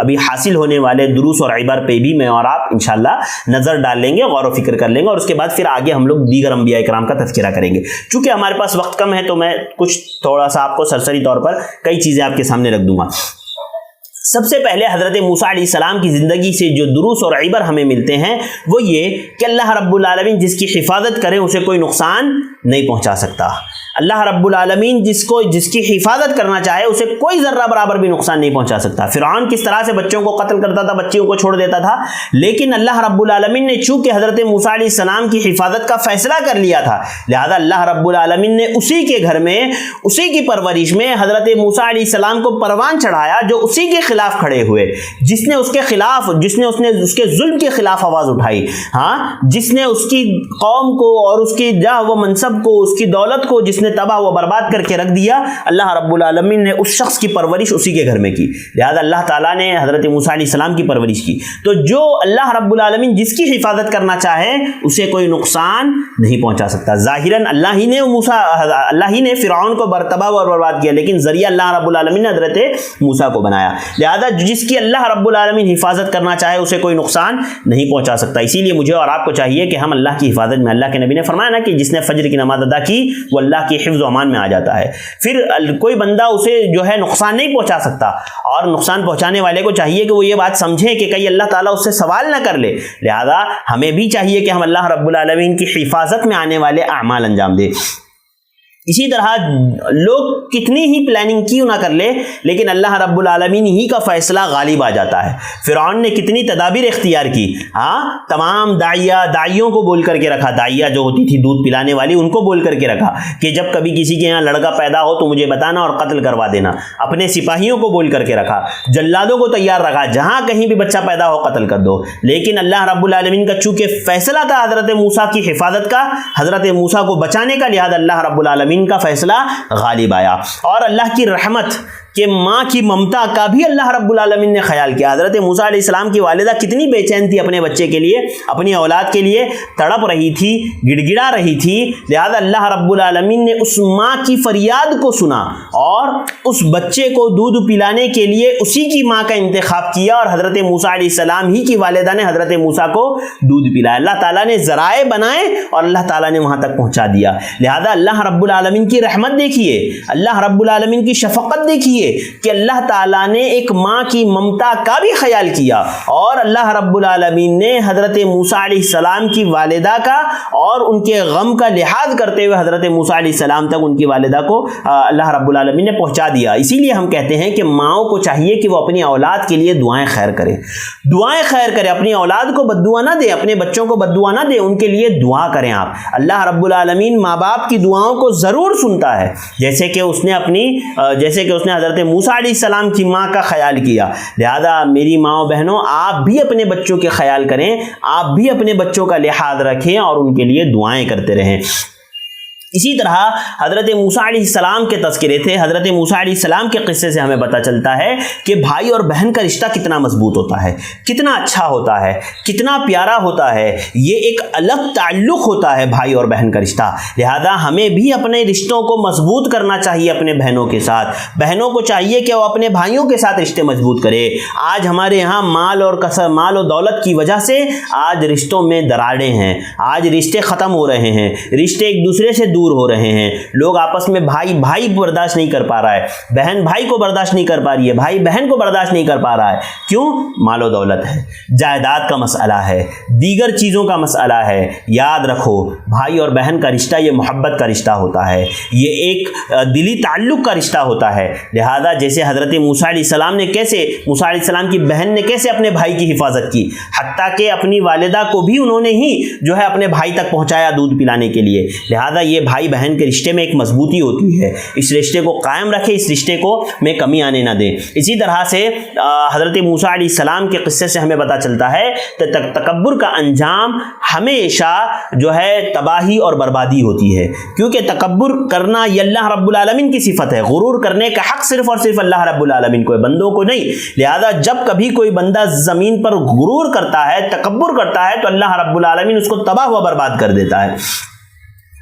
ابھی حاصل ہونے والے دروس اور عبر پہ بھی میں اور آپ انشاءاللہ نظر ڈال لیں گے، غور و فکر کر لیں گے، اور اس کے بعد پھر آگے ہم لوگ دیگر انبیاء کرام کا تذکرہ کریں گے۔ چونکہ ہمارے پاس وقت کم ہے تو میں کچھ تھوڑا سا آپ کو سرسری طور پر کئی چیزیں آپ کے سامنے رکھ دوں گا۔ سب سے پہلے حضرت موسیٰ علیہ السلام کی زندگی سے جو دروس اور عبر ہمیں ملتے ہیں وہ یہ کہ اللہ رب العالمین جس کی حفاظت کرے اسے کوئی نقصان نہیں پہنچا سکتا۔ اللہ رب العالمین جس کی حفاظت کرنا چاہے اسے کوئی ذرہ برابر بھی نقصان نہیں پہنچا سکتا۔ فرعون کس طرح سے بچوں کو قتل کرتا تھا، بچیوں کو چھوڑ دیتا تھا، لیکن اللہ رب العالمین نے چونکہ حضرت موسیٰ علیہ السلام کی حفاظت کا فیصلہ کر لیا تھا، لہذا اللہ رب العالمین نے اسی کے گھر میں، اسی کی پرورش میں حضرت موسیٰ علیہ السلام کو پروان چڑھایا جو اسی کے خلاف کھڑے ہوئے، جس نے اس کے خلاف، اس کے ظلم کے خلاف آواز اٹھائی، جس نے اس کی قوم کو اور اس کی جاہ و منصب کو، اس کی دولت کو جس نے تباہ و برباد کر کے رکھ دیا، اللہ رب العالمین نے اس شخص کی پرورش اسی کے گھر میں کی، لہذا اللہ تعالیٰ نے حضرت موسیٰ علیہ السلام کی پرورش کی۔ تو جو اللہ رب العالمین جس کی حفاظت کرنا چاہے اسے کوئی نقصان نہیں پہنچا سکتا۔ ظاہراً اللہ ہی نے فرعون کو تباہ و برباد کیا، لیکن ذریعہ اللہ رب العالمین نے حضرت موسیٰ کو بنایا، لہذا جس کی اللہ رب العالمین حفاظت کرنا چاہے اسے کوئی نقصان نہیں پہنچا سکتا۔ اسی لیے مجھے اور آپ کو چاہیے کہ ہم اللہ کی حفاظت میں، اللہ کے نبی نے فرمایا نا کہ جس نے فجر کی نماز ادا کی وہ اللہ کی حفظ و امان میں آ جاتا ہے، پھر کوئی بندہ اسے جو ہے نقصان نہیں پہنچا سکتا، اور نقصان پہنچانے والے کو چاہیے کہ وہ یہ بات سمجھے کہ کہیں اللہ تعالیٰ اس سے سوال نہ کر لے، لہذا ہمیں بھی چاہیے کہ ہم اللہ رب العالمین کی حفاظت میں آنے والے اعمال انجام دیں۔ اسی طرح لوگ کتنی ہی پلاننگ کیوں نہ کر لے، لیکن اللہ رب العالمین ہی کا فیصلہ غالب آ جاتا ہے۔ فرعون نے کتنی تدابیر اختیار کی، تمام داعیوں کو بول کر کے رکھا، داعیہ جو ہوتی تھی دودھ پلانے والی، ان کو بول کر کے رکھا کہ جب کبھی کسی کے یہاں لڑکا پیدا ہو تو مجھے بتانا اور قتل کروا دینا۔ اپنے سپاہیوں کو بول کر کے رکھا، جلادوں کو تیار رکھا، جہاں کہیں بھی بچہ پیدا ہو قتل کر دو۔ لیکن اللہ رب العالمین کا چونکہ فیصلہ تھا حضرت موسیٰ کی حفاظت کا، حضرت موسیٰ کو بچانے کا، لہذا اللہ رب العالمین کا فیصلہ غالب آیا، اور اللہ کی رحمت کہ ماں کی ممتا کا بھی اللہ رب العالمین نے خیال کیا۔ حضرت موسیٰ علیہ السلام کی والدہ کتنی بے چین تھی اپنے بچے کے لیے، اپنی اولاد کے لیے، تڑپ رہی تھی، گڑ گڑا رہی تھی، لہذا اللہ رب العالمین نے اس ماں کی فریاد کو سنا اور اس بچے کو دودھ پلانے کے لیے اسی کی ماں کا انتخاب کیا، اور حضرت موسیٰ علیہ السلام ہی کی والدہ نے حضرت موسیٰ کو دودھ پلایا۔ اللہ تعالیٰ نے ذرائع بنائے اور اللہ تعالیٰ نے وہاں تک پہنچا دیا، لہذا اللہ رب العالمین کی رحمت دیکھیے، اللہ رب العالمین کی شفقت دیکھیے کہ اللہ تعالیٰ نے ایک ماں کی ممتا کا بھی خیال کیا، اور اللہ رب العالمین نے حضرت موسیٰ علیہ السلام کی والدہ کا اور ان کے غم کا لحاظ کرتے ہوئے حضرت موسیٰ علیہ السلام تک ان کی والدہ کو اللہ رب العالمین نے پہنچا دیا۔ اسی لیے ہم کہتے ہیں کہ ماؤں کو چاہیے کہ وہ اپنی اولاد کے لیے دعائیں خیر کریں، دعائیں خیر کریں، اپنی اولاد کو بد دعا نہ دیں، اپنے بچوں کو بد دعا نہ دیں، ان کے لیے دعا کریں آپ۔ اللہ رب العالمین ماں باپ کی دعاؤں کو ضرور سنتا ہے، جیسے کہ اس نے حضرت موسیٰ علیہ السلام کی ماں کا خیال کیا۔ لہذا میری ماں و بہنوں، آپ بھی اپنے بچوں کے خیال کریں، آپ بھی اپنے بچوں کا لحاظ رکھیں اور ان کے لیے دعائیں کرتے رہیں۔ اسی طرح حضرت موسیٰ علیہ السلام کے تذکرے تھے۔ حضرت موسیٰ علیہ السلام کے قصے سے ہمیں پتہ چلتا ہے کہ بھائی اور بہن کا رشتہ کتنا مضبوط ہوتا ہے، کتنا اچھا ہوتا ہے، کتنا پیارا ہوتا ہے، یہ ایک الگ تعلق ہوتا ہے بھائی اور بہن کا رشتہ۔ لہذا ہمیں بھی اپنے رشتوں کو مضبوط کرنا چاہیے اپنے بہنوں کے ساتھ، بہنوں کو چاہیے کہ وہ اپنے بھائیوں کے ساتھ رشتے مضبوط کرے۔ آج ہمارے یہاں مال و دولت کی وجہ سے آج رشتوں میں دراڑیں ہیں، آج رشتے ختم ہو رہے ہیں، رشتے ایک دوسرے سے دور ہو رہے ہیں، لوگ آپس میں بھائی برداشت نہیں کر پا رہا ہے، بہن بھائی کو برداشت نہیں کر پا رہی ہے، بھائی بہن کو برداشت نہیں کر پا رہا ہے۔ کیوں؟ مال و دولت ہے، جائیداد کا مسئلہ ہے، دیگر چیزوں کا مسئلہ ہے۔ یاد رکھو بھائی اور بہن کا رشتہ یہ محبت کا رشتہ ہوتا ہے، یہ ایک دلی تعلق کا رشتہ ہوتا ہے۔ لہذا جیسے حضرت موسیٰ علیہ السلام نے موسیٰ علیہ السلام کی بہن نے کیسے اپنے بھائی کی حفاظت کی، حتیٰ کہ اپنی والدہ کو بھی انہوں نے ہی جو ہے اپنے بھائی تک پہنچایا دودھ پلانے کے لیے۔ لہذا یہ بھائی بہن کے رشتے میں ایک مضبوطی ہوتی ہے، اس رشتے کو قائم رکھے، اس رشتے کو میں کمی آنے نہ دیں۔ اسی طرح سے حضرت موسیٰ علیہ السلام کے قصے سے ہمیں پتہ چلتا ہے کہ تکبر کا انجام ہمیشہ جو ہے تباہی اور بربادی ہوتی ہے، کیونکہ تکبر کرنا یہ اللہ رب العالمین کی صفت ہے، غرور کرنے کا حق صرف اور صرف اللہ رب العالمین کو ہے، بندوں کو نہیں۔ لہذا جب کبھی کوئی بندہ زمین پر غرور کرتا ہے، تکبر کرتا ہے، تو اللہ رب العالمین اس کو تباہ و برباد کر دیتا ہے۔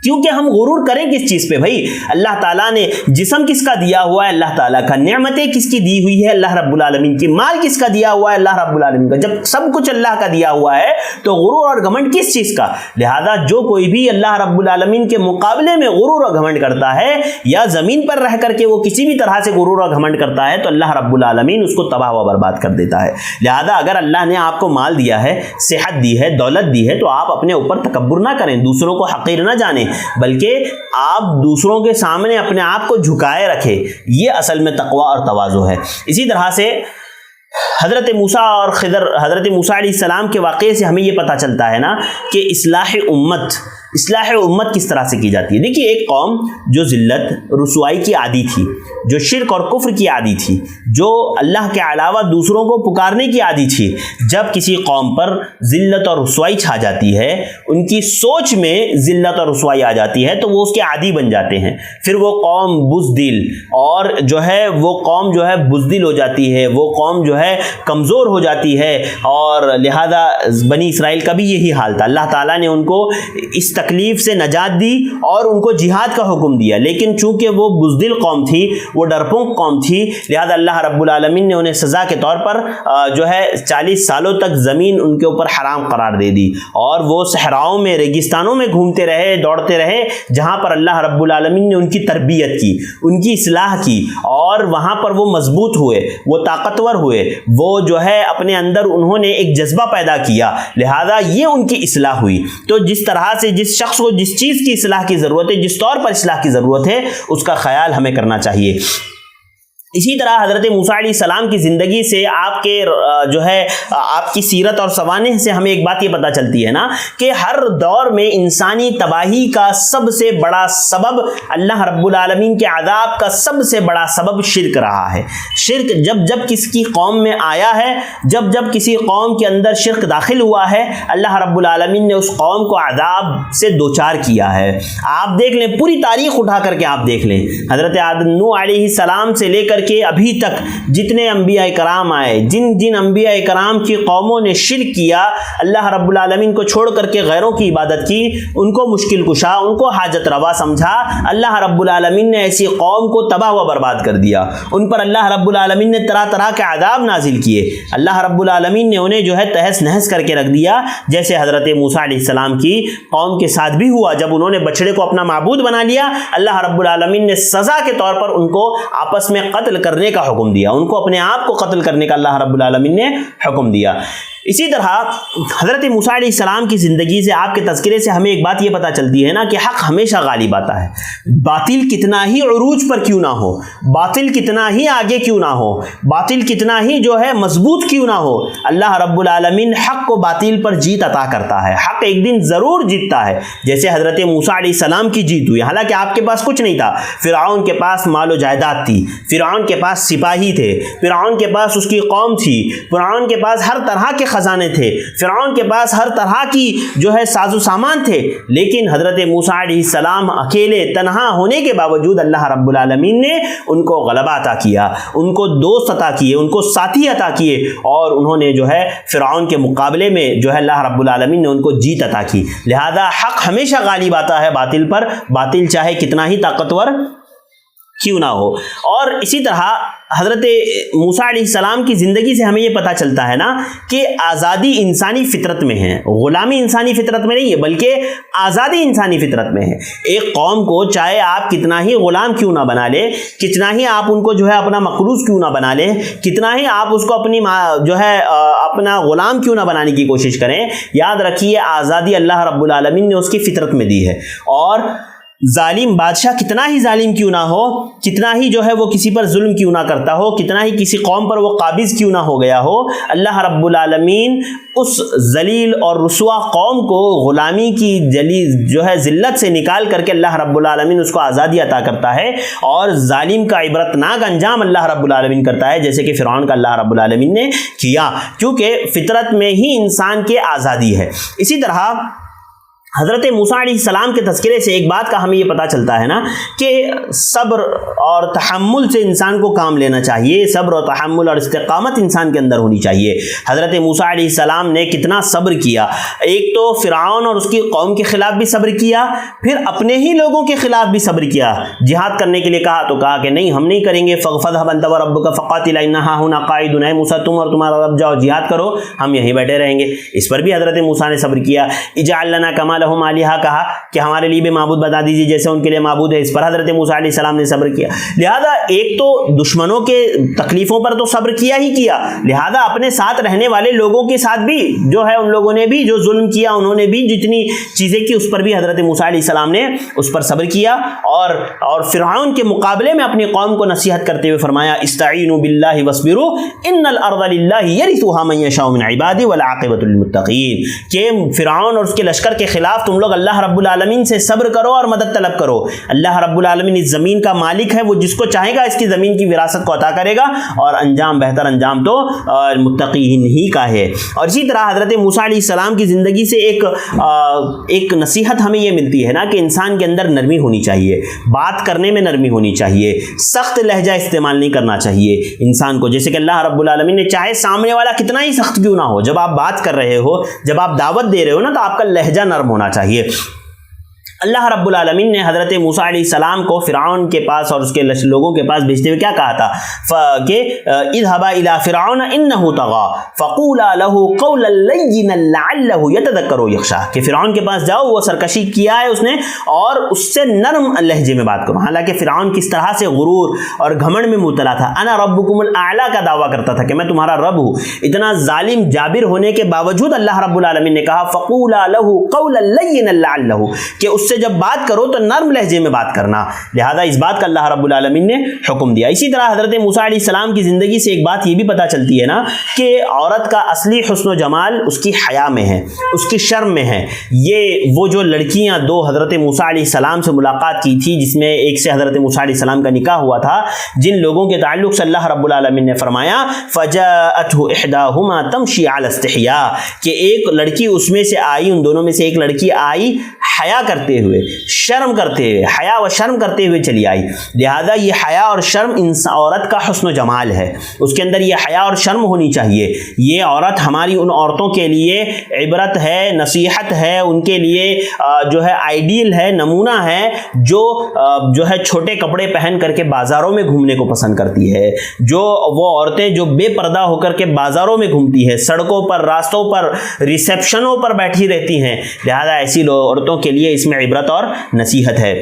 کیونکہ ہم غرور کریں کس چیز پہ بھائی؟ اللہ تعالیٰ نے جسم کس کا دیا ہوا ہے؟ اللہ تعالیٰ کا. نعمتیں کس کی دی ہوئی ہے؟ اللہ رب العالمین کی. مال کس کا دیا ہوا ہے؟ اللہ رب العالمین کا. جب سب کچھ اللہ کا دیا ہوا ہے تو غرور اور گھمنڈ کس چیز کا؟ لہذا جو کوئی بھی اللہ رب العالمین کے مقابلے میں غرور اور گھمنڈ کرتا ہے یا زمین پر رہ کر کے وہ کسی بھی طرح سے غرور اور گھمنڈ کرتا ہے تو اللہ رب العالمین اس کو تباہ و برباد کر دیتا ہے. لہذا اگر اللہ نے آپ کو مال دیا ہے، صحت دی ہے، دولت دی ہے، تو آپ اپنے اوپر تکبر نہ کریں، دوسروں کو حقیر نہ جانیں، بلکہ آپ دوسروں کے سامنے اپنے آپ کو جھکائے رکھیں. یہ اصل میں تقوی اور تواضع ہے. اسی طرح سے حضرت موسیٰ اور خضر، حضرت موسیٰ علیہ السلام کے واقعے سے ہمیں یہ پتہ چلتا ہے نا کہ اصلاح امت کس طرح سے کی جاتی ہے. دیکھیے ایک قوم جو ذلت رسوائی کی عادی تھی، جو شرک اور کفر کی عادی تھی، جو اللہ کے علاوہ دوسروں کو پکارنے کی عادی تھی، جب کسی قوم پر ذلت اور رسوائی چھا جاتی ہے، ان کی سوچ میں ذلت اور رسوائی آ جاتی ہے تو وہ اس کے عادی بن جاتے ہیں. پھر وہ قوم بزدل اور بزدل ہو جاتی ہے، وہ قوم جو ہے کمزور ہو جاتی ہے، اور لہذا بنی اسرائیل کا بھی یہی حال تھا. اللہ تعالیٰ نے ان کو اس تکلیف سے نجات دی اور ان کو جہاد کا حکم دیا، لیکن چونکہ وہ بزدل قوم تھی، وہ ڈرپونک قوم تھی، لہذا اللہ رب العالمین نے انہیں سزا کے طور پر 40 سالوں تک زمین ان کے اوپر حرام قرار دے دی، اور وہ صحراؤں میں، ریگستانوں میں گھومتے رہے، دوڑتے رہے، جہاں پر اللہ رب العالمین نے ان کی تربیت کی، ان کی اصلاح کی، اور وہاں پر وہ مضبوط ہوئے، وہ طاقتور ہوئے، وہ اپنے اندر انہوں نے ایک جذبہ پیدا کیا، لہذا یہ ان کی اصلاح ہوئی. تو جس طرح سے جس شخص کو جس چیز کی اصلاح کی ضرورت ہے، جس طور پر اصلاح کی ضرورت ہے، اس کا خیال ہمیں کرنا چاہیے. اسی طرح حضرت موسیٰ علیہ السلام کی زندگی سے آپ کی سیرت اور سوانح سے ہمیں ایک بات یہ پتہ چلتی ہے نا کہ ہر دور میں انسانی تباہی کا سب سے بڑا سبب، اللہ رب العالمین کے عذاب کا سب سے بڑا سبب شرک رہا ہے. شرک جب کس کی قوم میں آیا ہے، جب کسی قوم کے اندر شرک داخل ہوا ہے، اللہ رب العالمین نے اس قوم کو عذاب سے دوچار کیا ہے. آپ دیکھ لیں، پوری تاریخ اٹھا کر کے آپ دیکھ لیں، حضرت نوح علیہ السلام سے لے کر کہ ابھی تک جتنے انبیاء کرام آئے، جن انبیاء کرام کی قوموں نے شرک کیا، اللہ رب العالمین کو چھوڑ کر کے غیروں کی عبادت کی، ان کو مشکل کشا، ان کو حاجت روا سمجھا، اللہ رب العالمین نے ایسی قوم کو تباہ و برباد کر دیا. ان پر اللہ رب العالمین نے طرح طرح کے عذاب نازل کیے. اللہ رب العالمین نے انہیں تہس نہس کر کے رکھ دیا، جیسے حضرت موسیٰ علیہ السلام کی قوم کے ساتھ بھی ہوا. جب انہوں نے بچڑے کو اپنا معبود بنا لیا، اللہ رب العالمین نے سزا کے طور پر ان کو آپس میں قتل کرنے کا حکم دیا، ان کو اپنے آپ کو قتل کرنے کا اللہ رب العالمین نے حکم دیا. اسی طرح حضرت موسیٰ علیہ السلام کی زندگی سے، آپ کے تذکرے سے ہمیں ایک بات یہ پتہ چلتی ہے نا کہ حق ہمیشہ غالب آتا ہے. باطل کتنا ہی عروج پر کیوں نہ ہو، باطل کتنا ہی آگے کیوں نہ ہو، باطل کتنا ہی مضبوط کیوں نہ ہو، اللہ رب العالمین حق کو باطل پر جیت عطا کرتا ہے. حق ایک دن ضرور جیتتا ہے، جیسے حضرت موسیٰ علیہ السلام کی جیت ہوئی. حالانکہ آپ کے پاس کچھ نہیں تھا، فرعون کے پاس مال و جائیداد تھی، فرعون کے پاس سپاہی تھے، فرعون کے پاس اس کی قوم تھی، فرعون کے پاس ہر طرح کے خزانے تھے، فرعون کے پاس ہر طرح کی ساز و سامان تھے، لیکن حضرت موسیٰ علیہ السلام اکیلے تنہا ہونے کے باوجود اللہ رب العالمین نے ان کو غلبہ عطا کیا، ان کو دوست عطا کیے، ان کو ساتھی عطا کیے، اور انہوں نے فرعون کے مقابلے میں اللہ رب العالمین نے ان کو جیت عطا کی. لہذا حق ہمیشہ غالب آتا ہے باطل پر، باطل چاہے کتنا ہی طاقتور کیوں نہ ہو. اور اسی طرح حضرت موسیٰ علیہ السلام کی زندگی سے ہمیں یہ پتہ چلتا ہے نا کہ آزادی انسانی فطرت میں ہے، غلامی انسانی فطرت میں نہیں ہے، بلکہ آزادی انسانی فطرت میں ہے. ایک قوم کو چاہے آپ کتنا ہی غلام کیوں نہ بنا لے، کتنا ہی آپ ان کو اپنا مقروض کیوں نہ بنا لے، کتنا ہی آپ اس کو اپنی اپنا غلام کیوں نہ بنانے کی کوشش کریں، یاد رکھیے آزادی اللہ رب العالمین نے اس کی فطرت میں دی ہے. اور ظالم بادشاہ کتنا ہی ظالم کیوں نہ ہو، کتنا ہی وہ کسی پر ظلم کیوں نہ کرتا ہو، کتنا ہی کسی قوم پر وہ قابض کیوں نہ ہو گیا ہو، اللہ رب العالمین اس ذلیل اور رسوا قوم کو غلامی کی ذلت سے نکال کر کے اللہ رب العالمین اس کو آزادی عطا کرتا ہے، اور ظالم کا عبرتناک انجام اللہ رب العالمین کرتا ہے، جیسے کہ فرعون کا اللہ رب العالمین نے کیا، کیونکہ فطرت میں ہی انسان کی آزادی ہے. اسی طرح حضرت موسیٰ علیہ السلام کے تذکرے سے ایک بات کا ہمیں یہ پتہ چلتا ہے نا کہ صبر اور تحمل سے انسان کو کام لینا چاہیے، صبر اور تحمل اور استقامت انسان کے اندر ہونی چاہیے۔ حضرت موسیٰ علیہ السلام نے کتنا صبر کیا، ایک تو فرعون اور اس کی قوم کے خلاف بھی صبر کیا، پھر اپنے ہی لوگوں کے خلاف بھی صبر کیا۔ جہاد کرنے کے لیے کہا تو کہا کہ نہیں ہم نہیں کریں گے، فَاذْهَبْ أَنْتَ وَرَبُّكَ فَقَاتِلَا إِنَّا هَاهُنَا قَاعِدُونَ، اے موسیٰ تم اور تمہارا رب جاؤ جہاد کرو، ہم یہیں بیٹھے رہیں گے۔ اس پر بھی حضرت موسیٰ نے صبر کیا۔ اجعل لنا كما لهم آلهة، کہا کہ ہمارے لیے بھی معبود بتا دیجیے جیسے ان کے لیے معبود ہے، اس پر حضرت موسیٰ علیہ السلام نے صبر کیا۔ لہذا ایک تو دشمنوں کے تکلیفوں پر تو صبر کیا ہی کیا، لہذا اپنے ساتھ رہنے والے لوگوں کے ساتھ بھی جو ہے ان لوگوں نے بھی جو ظلم کیا، انہوں نے بھی جتنی چیزیں کی اس پر بھی حضرت موسیٰ علیہ السلام نے اس پر صبر کیا، اور فرعون کے مقابلے میں اپنی قوم کو نصیحت کرتے ہوئے فرمایا استعینوا باللہ واصبروا ان الارض للہ یرثها من یشاء من عباده والعاقبۃ للمتقین، کہ فرعون اور اس کے لشکر کے خلاف تم لوگ اللہ رب العالمین سے صبر کرو اور مدد طلب کرو۔ اللہ رب العالمین اس زمین کا مالک ہے، وہ جس کو چاہے گا اس کی زمین کی وراثت کو عطا کرے گا، اور انجام بہتر انجام تو متقین ہی کا ہے۔ اور اسی طرح حضرت موسیٰ علیہ السلام کی زندگی سے ایک نصیحت ہمیں یہ ملتی ہے نا کہ انسان کے اندر نرمی ہونی چاہیے، بات کرنے میں نرمی ہونی چاہیے، سخت لہجہ استعمال نہیں کرنا چاہیے انسان کو، جیسے کہ اللہ رب العالمین نے چاہے سامنے والا کتنا ہی سخت کیوں نہ ہو، جب آپ بات کر رہے ہو، جب آپ دعوت دے رہے ہو نا تو آپ کا لہجہ نرم ہونا چاہیے۔ اللہ رب العالمین نے حضرت موسیٰ علیہ السلام کو فرعون کے پاس اور اس کے لوگوں کے پاس بھیجتے ہوئے کیا کہا تھا کہ اذهبا الى فرعون انه طغى فقولا له قولا لینا لعله يتذکر یخشی، کہ فرعون کے پاس جاؤ، وہ سرکشی کیا ہے اس نے، اور اس سے نرم لہجے میں بات کرو۔ حالانکہ فرعون کس طرح سے غرور اور گھمنڈ میں مبتلا تھا، انا ربکم الاعلی کا دعویٰ کرتا تھا کہ میں تمہارا رب ہوں، اتنا ظالم جابر ہونے کے باوجود اللہ رب العالمین نے کہا فقولا له قولا لینا لعله، کہ اس سے جب بات کرو تو نرم لہجے میں بات کرنا، لہذا اس بات کا اللہ رب العالمین نے حکم دیا۔ اسی طرح حضرت موسیٰ علیہ السلام کی زندگی سے ایک بات یہ بھی پتہ چلتی ہے نا کہ عورت کا اصلی حسن و جمال اس کی حیا میں ہے، اس کی شرم میں ہے۔ یہ وہ جو لڑکیاں دو حضرت موسیٰ علیہ السلام سے ملاقات کی تھی، جس میں ایک سے حضرت موسیٰ علیہ السلام کا نکاح ہوا تھا، جن لوگوں کے تعلق سے اللہ رب العالمین نے فرمایا فجاءته احداهما تمشي على استحياء، کہ ایک لڑکی اس میں سے آئی، ان دونوں میں سے ایک لڑکی آئی حیا کرتے ہوئے، شرم کرتے ہوئے، حیا و شرم کرتے ہوئے چلی آئی۔ لہذا یہ حیا اور شرم عورت کا حسن و جمال ہے، اس کے اندر یہ حیا اور شرم ہونی چاہیے۔ یہ عورت ہماری ان عورتوں کے لیے عبرت ہے، نصیحت ہے، ان کے لیے جو ہے آئیڈیل ہے، نمونہ ہے، جو ہے چھوٹے کپڑے پہن کر کے بازاروں میں گھومنے کو پسند کرتی ہے، جو وہ عورتیں جو بے پردہ ہو کر کے بازاروں میں گھومتی ہے، سڑکوں پر، راستوں پر، ریسیپشنوں پر بیٹھی رہتی ہیں، لہذا ایسی عورتوں کے لیے اس میں عبرت اور نصیحت ہے۔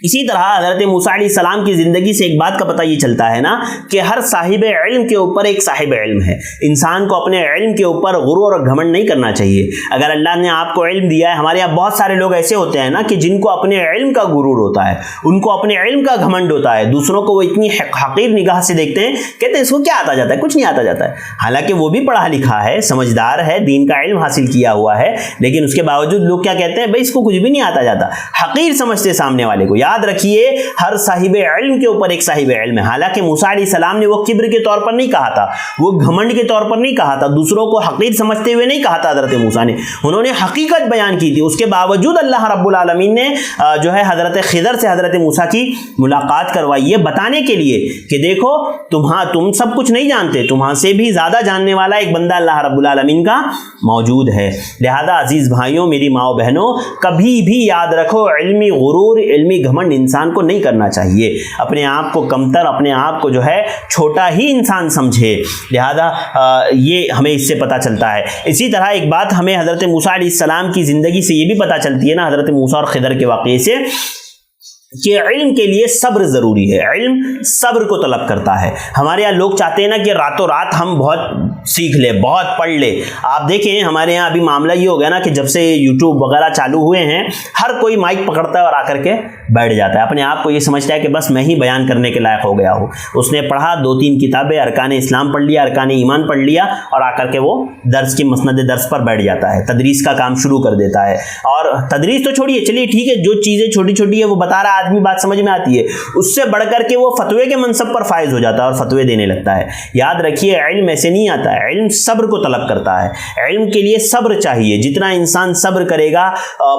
اسی طرح حضرت موسیٰ علیہ السلام کی زندگی سے ایک بات کا پتہ یہ چلتا ہے نا کہ ہر صاحب علم کے اوپر ایک صاحب علم ہے، انسان کو اپنے علم کے اوپر غرور اور گھمنڈ نہیں کرنا چاہیے۔ اگر اللہ نے آپ کو علم دیا ہے، ہمارے یہاں بہت سارے لوگ ایسے ہوتے ہیں نا کہ جن کو اپنے علم کا غرور ہوتا ہے، ان کو اپنے علم کا گھمنڈ ہوتا ہے، دوسروں کو وہ اتنی حقیر نگاہ سے دیکھتے ہیں، کہتے ہیں اس کو کیا آتا جاتا ہے، کچھ نہیں آتا جاتا ہے، حالانکہ وہ بھی پڑھا لکھا ہے، سمجھدار ہے، دین کا علم حاصل کیا ہوا ہے، لیکن اس کے باوجود لوگ کیا کہتے ہیں، بھائی اس کو کچھ بھی نہیں آتا جاتا، حقیر سمجھتے سامنے والے کو۔ یاد رکھیے ہر صاحب علم کے اوپر ایک صاحب علم ہے۔ حالانکہ موسیٰ علیہ السلام نے وہ کبر کے طور پر نہیں کہا تھا، وہ گھمنڈ کے طور پر نہیں کہا تھا، دوسروں کو حقیر سمجھتے ہوئے نہیں کہا تھا حضرت موسیٰ نے، انہوں نے حقیقت بیان کی تھی۔ اس کے باوجود اللہ رب العالمین نے جو ہے حضرت خضر سے حضرت موسیٰ کی ملاقات کروائی، یہ بتانے کے لیے کہ دیکھو تم سب کچھ نہیں جانتے، تمہاں سے بھی زیادہ جاننے والا ایک بندہ اللہ رب العالمین کا موجود ہے۔ لہذا عزیز بھائیوں، میری ماؤں بہنوں، کبھی بھی یاد رکھو علمی غرور، علمی گھمنڈ انسان کو نہیں کرنا چاہیے، اپنے آپ کو کمتر، اپنے آپ کو جو ہے چھوٹا ہی انسان سمجھے، لہذا یہ ہمیں اس سے پتہ چلتا ہے۔ اسی طرح ایک بات ہمیں حضرت موسیٰ علیہ السلام کی زندگی سے یہ بھی پتہ چلتی ہے نا، حضرت موسیٰ اور خضر کے واقعے سے، کہ علم کے لیے صبر ضروری ہے، علم صبر کو طلب کرتا ہے۔ ہمارے یہاں لوگ چاہتے ہیں نا کہ راتوں رات ہم بہت سیکھ لے، بہت پڑھ لے۔ آپ دیکھیں ہمارے یہاں ابھی معاملہ یہ ہو گیا نا کہ جب سے یوٹیوب وغیرہ چالو ہوئے ہیں، ہر کوئی مائک پکڑتا ہے اور آ کر کے بیٹھ جاتا ہے، اپنے آپ کو یہ سمجھتا ہے کہ بس میں ہی بیان کرنے کے لائق ہو گیا ہوں۔ اس نے پڑھا 2-3 کتابیں، ارکان اسلام پڑھ لیا، ارکان ایمان پڑھ لیا، اور آ کر کے وہ درس کی مسند درس پر بیٹھ جاتا ہے، تدریس کا کام شروع کر دیتا ہے۔ اور تدریس تو چھوڑیے، چلیے ٹھیک ہے، جو چیزیں چھوٹی چھوٹی ہے وہ بتا رہا آدمی بات سمجھ میں آتی ہے، اس سے بڑھ کر کے وہ فتوے کے منصب پر فائز ہو جاتا ہے اور فتوے دینے لگتا ہے۔ یاد رکھیے علم ایسے نہیں آتا ہے، علم صبر کو طلب کرتا ہے، علم کے لیے صبر چاہیے۔ جتنا انسان صبر کرے گا،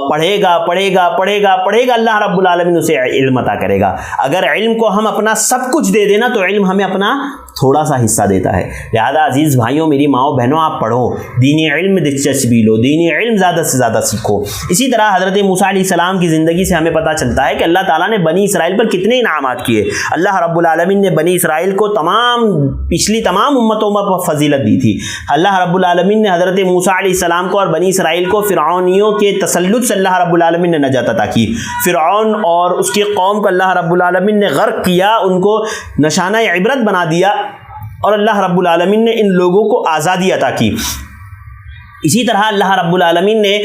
پڑھے گا پڑھے گا پڑھے گا پڑھے گا، اللہ رب العالمین اسے علم عطا کرے گا۔ اگر علم کو ہم اپنا سب کچھ دے دینا تو علم ہمیں اپنا تھوڑا سا حصہ دیتا ہے۔ لہذا عزیز بھائیوں، میری ماؤں بہنوں، آپ پڑھو، دینی علم میں دلچسپی لو، دینی علم زیادہ سے زیادہ سیکھو۔ اسی طرح حضرت موسیٰ علیہ السلام کی زندگی سے ہمیں پتہ چلتا ہے کہ اللہ تعالیٰ نے بنی اسرائیل پر کتنے انعامات کیے۔ اللہ رب العالمین نے بنی اسرائیل کو پچھلی تمام امتوں پر فضیلت دی تھی۔ اللہ رب العالمین نے حضرت موسیٰ علیہ السلام کو اور بنی اسرائیل کو فرعونیوں کے تسلط سے اللہ رب العالمین نے نجات عطا کی۔ فرعون اور اس کی قوم کو اللہ رب العالمین نے غرق کیا، ان کو نشانہ عبرت بنا دیا، اور اللہ رب العالمین نے ان لوگوں کو آزادی عطا کی۔ اسی طرح اللہ رب العالمین نے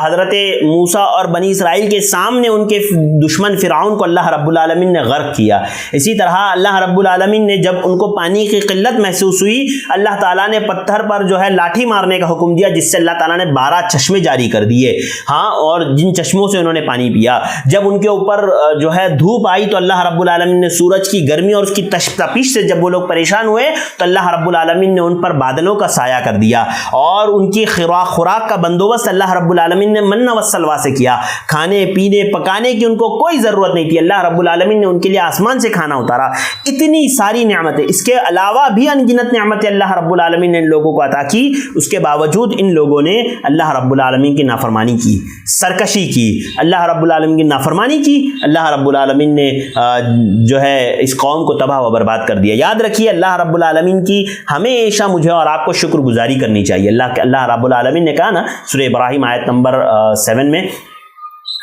حضرت موسیٰ اور بنی اسرائیل کے سامنے ان کے دشمن فرعون کو اللہ رب العالمین نے غرق کیا۔ اسی طرح اللہ رب العالمین نے جب ان کو پانی کی قلت محسوس ہوئی، اللہ تعالیٰ نے پتھر پر جو ہے لاٹھی مارنے کا حکم دیا، جس سے اللہ تعالیٰ نے 12 چشمے جاری کر دیے، اور جن چشموں سے انہوں نے پانی پیا۔ جب ان کے اوپر جو ہے دھوپ آئی تو اللہ رب العالمین نے سورج کی گرمی اور اس کی تپش سے جب وہ لوگ پریشان ہوئے تو اللہ رب العالمین نے ان پر بادلوں کا سایہ کر دیا، اور ان کی خوراک کا بندوبست اللہ رب العالمین نے من و سلوا سے کیا۔ کھانے پینے پکانے کی ان کو کوئی ضرورت نہیں تھی، اللہ رب العالمین نے ان کے لیے آسمان سے کھانا اتارا۔ اتنی ساری نعمتیں، اس کے علاوہ بھی انگنت نعمتیں اللہ رب العالمین نے ان لوگوں کو عطا کی۔ اس کے باوجود ان لوگوں نے اللہ رب العالمین کی نافرمانی کی، سرکشی کی، اللہ رب العالمین کی نافرمانی کی۔ اللہ رب العالمین نے جو ہے اس قوم کو تباہ و برباد کر دیا۔ یاد رکھیے، اللہ رب العالمین کی ہمیشہ مجھے اور آپ کو شکر گزاری کرنی چاہیے۔ اللہ رب العالمین نے کہا نا سورہ ابراہیم آیت نمبر 7 میں،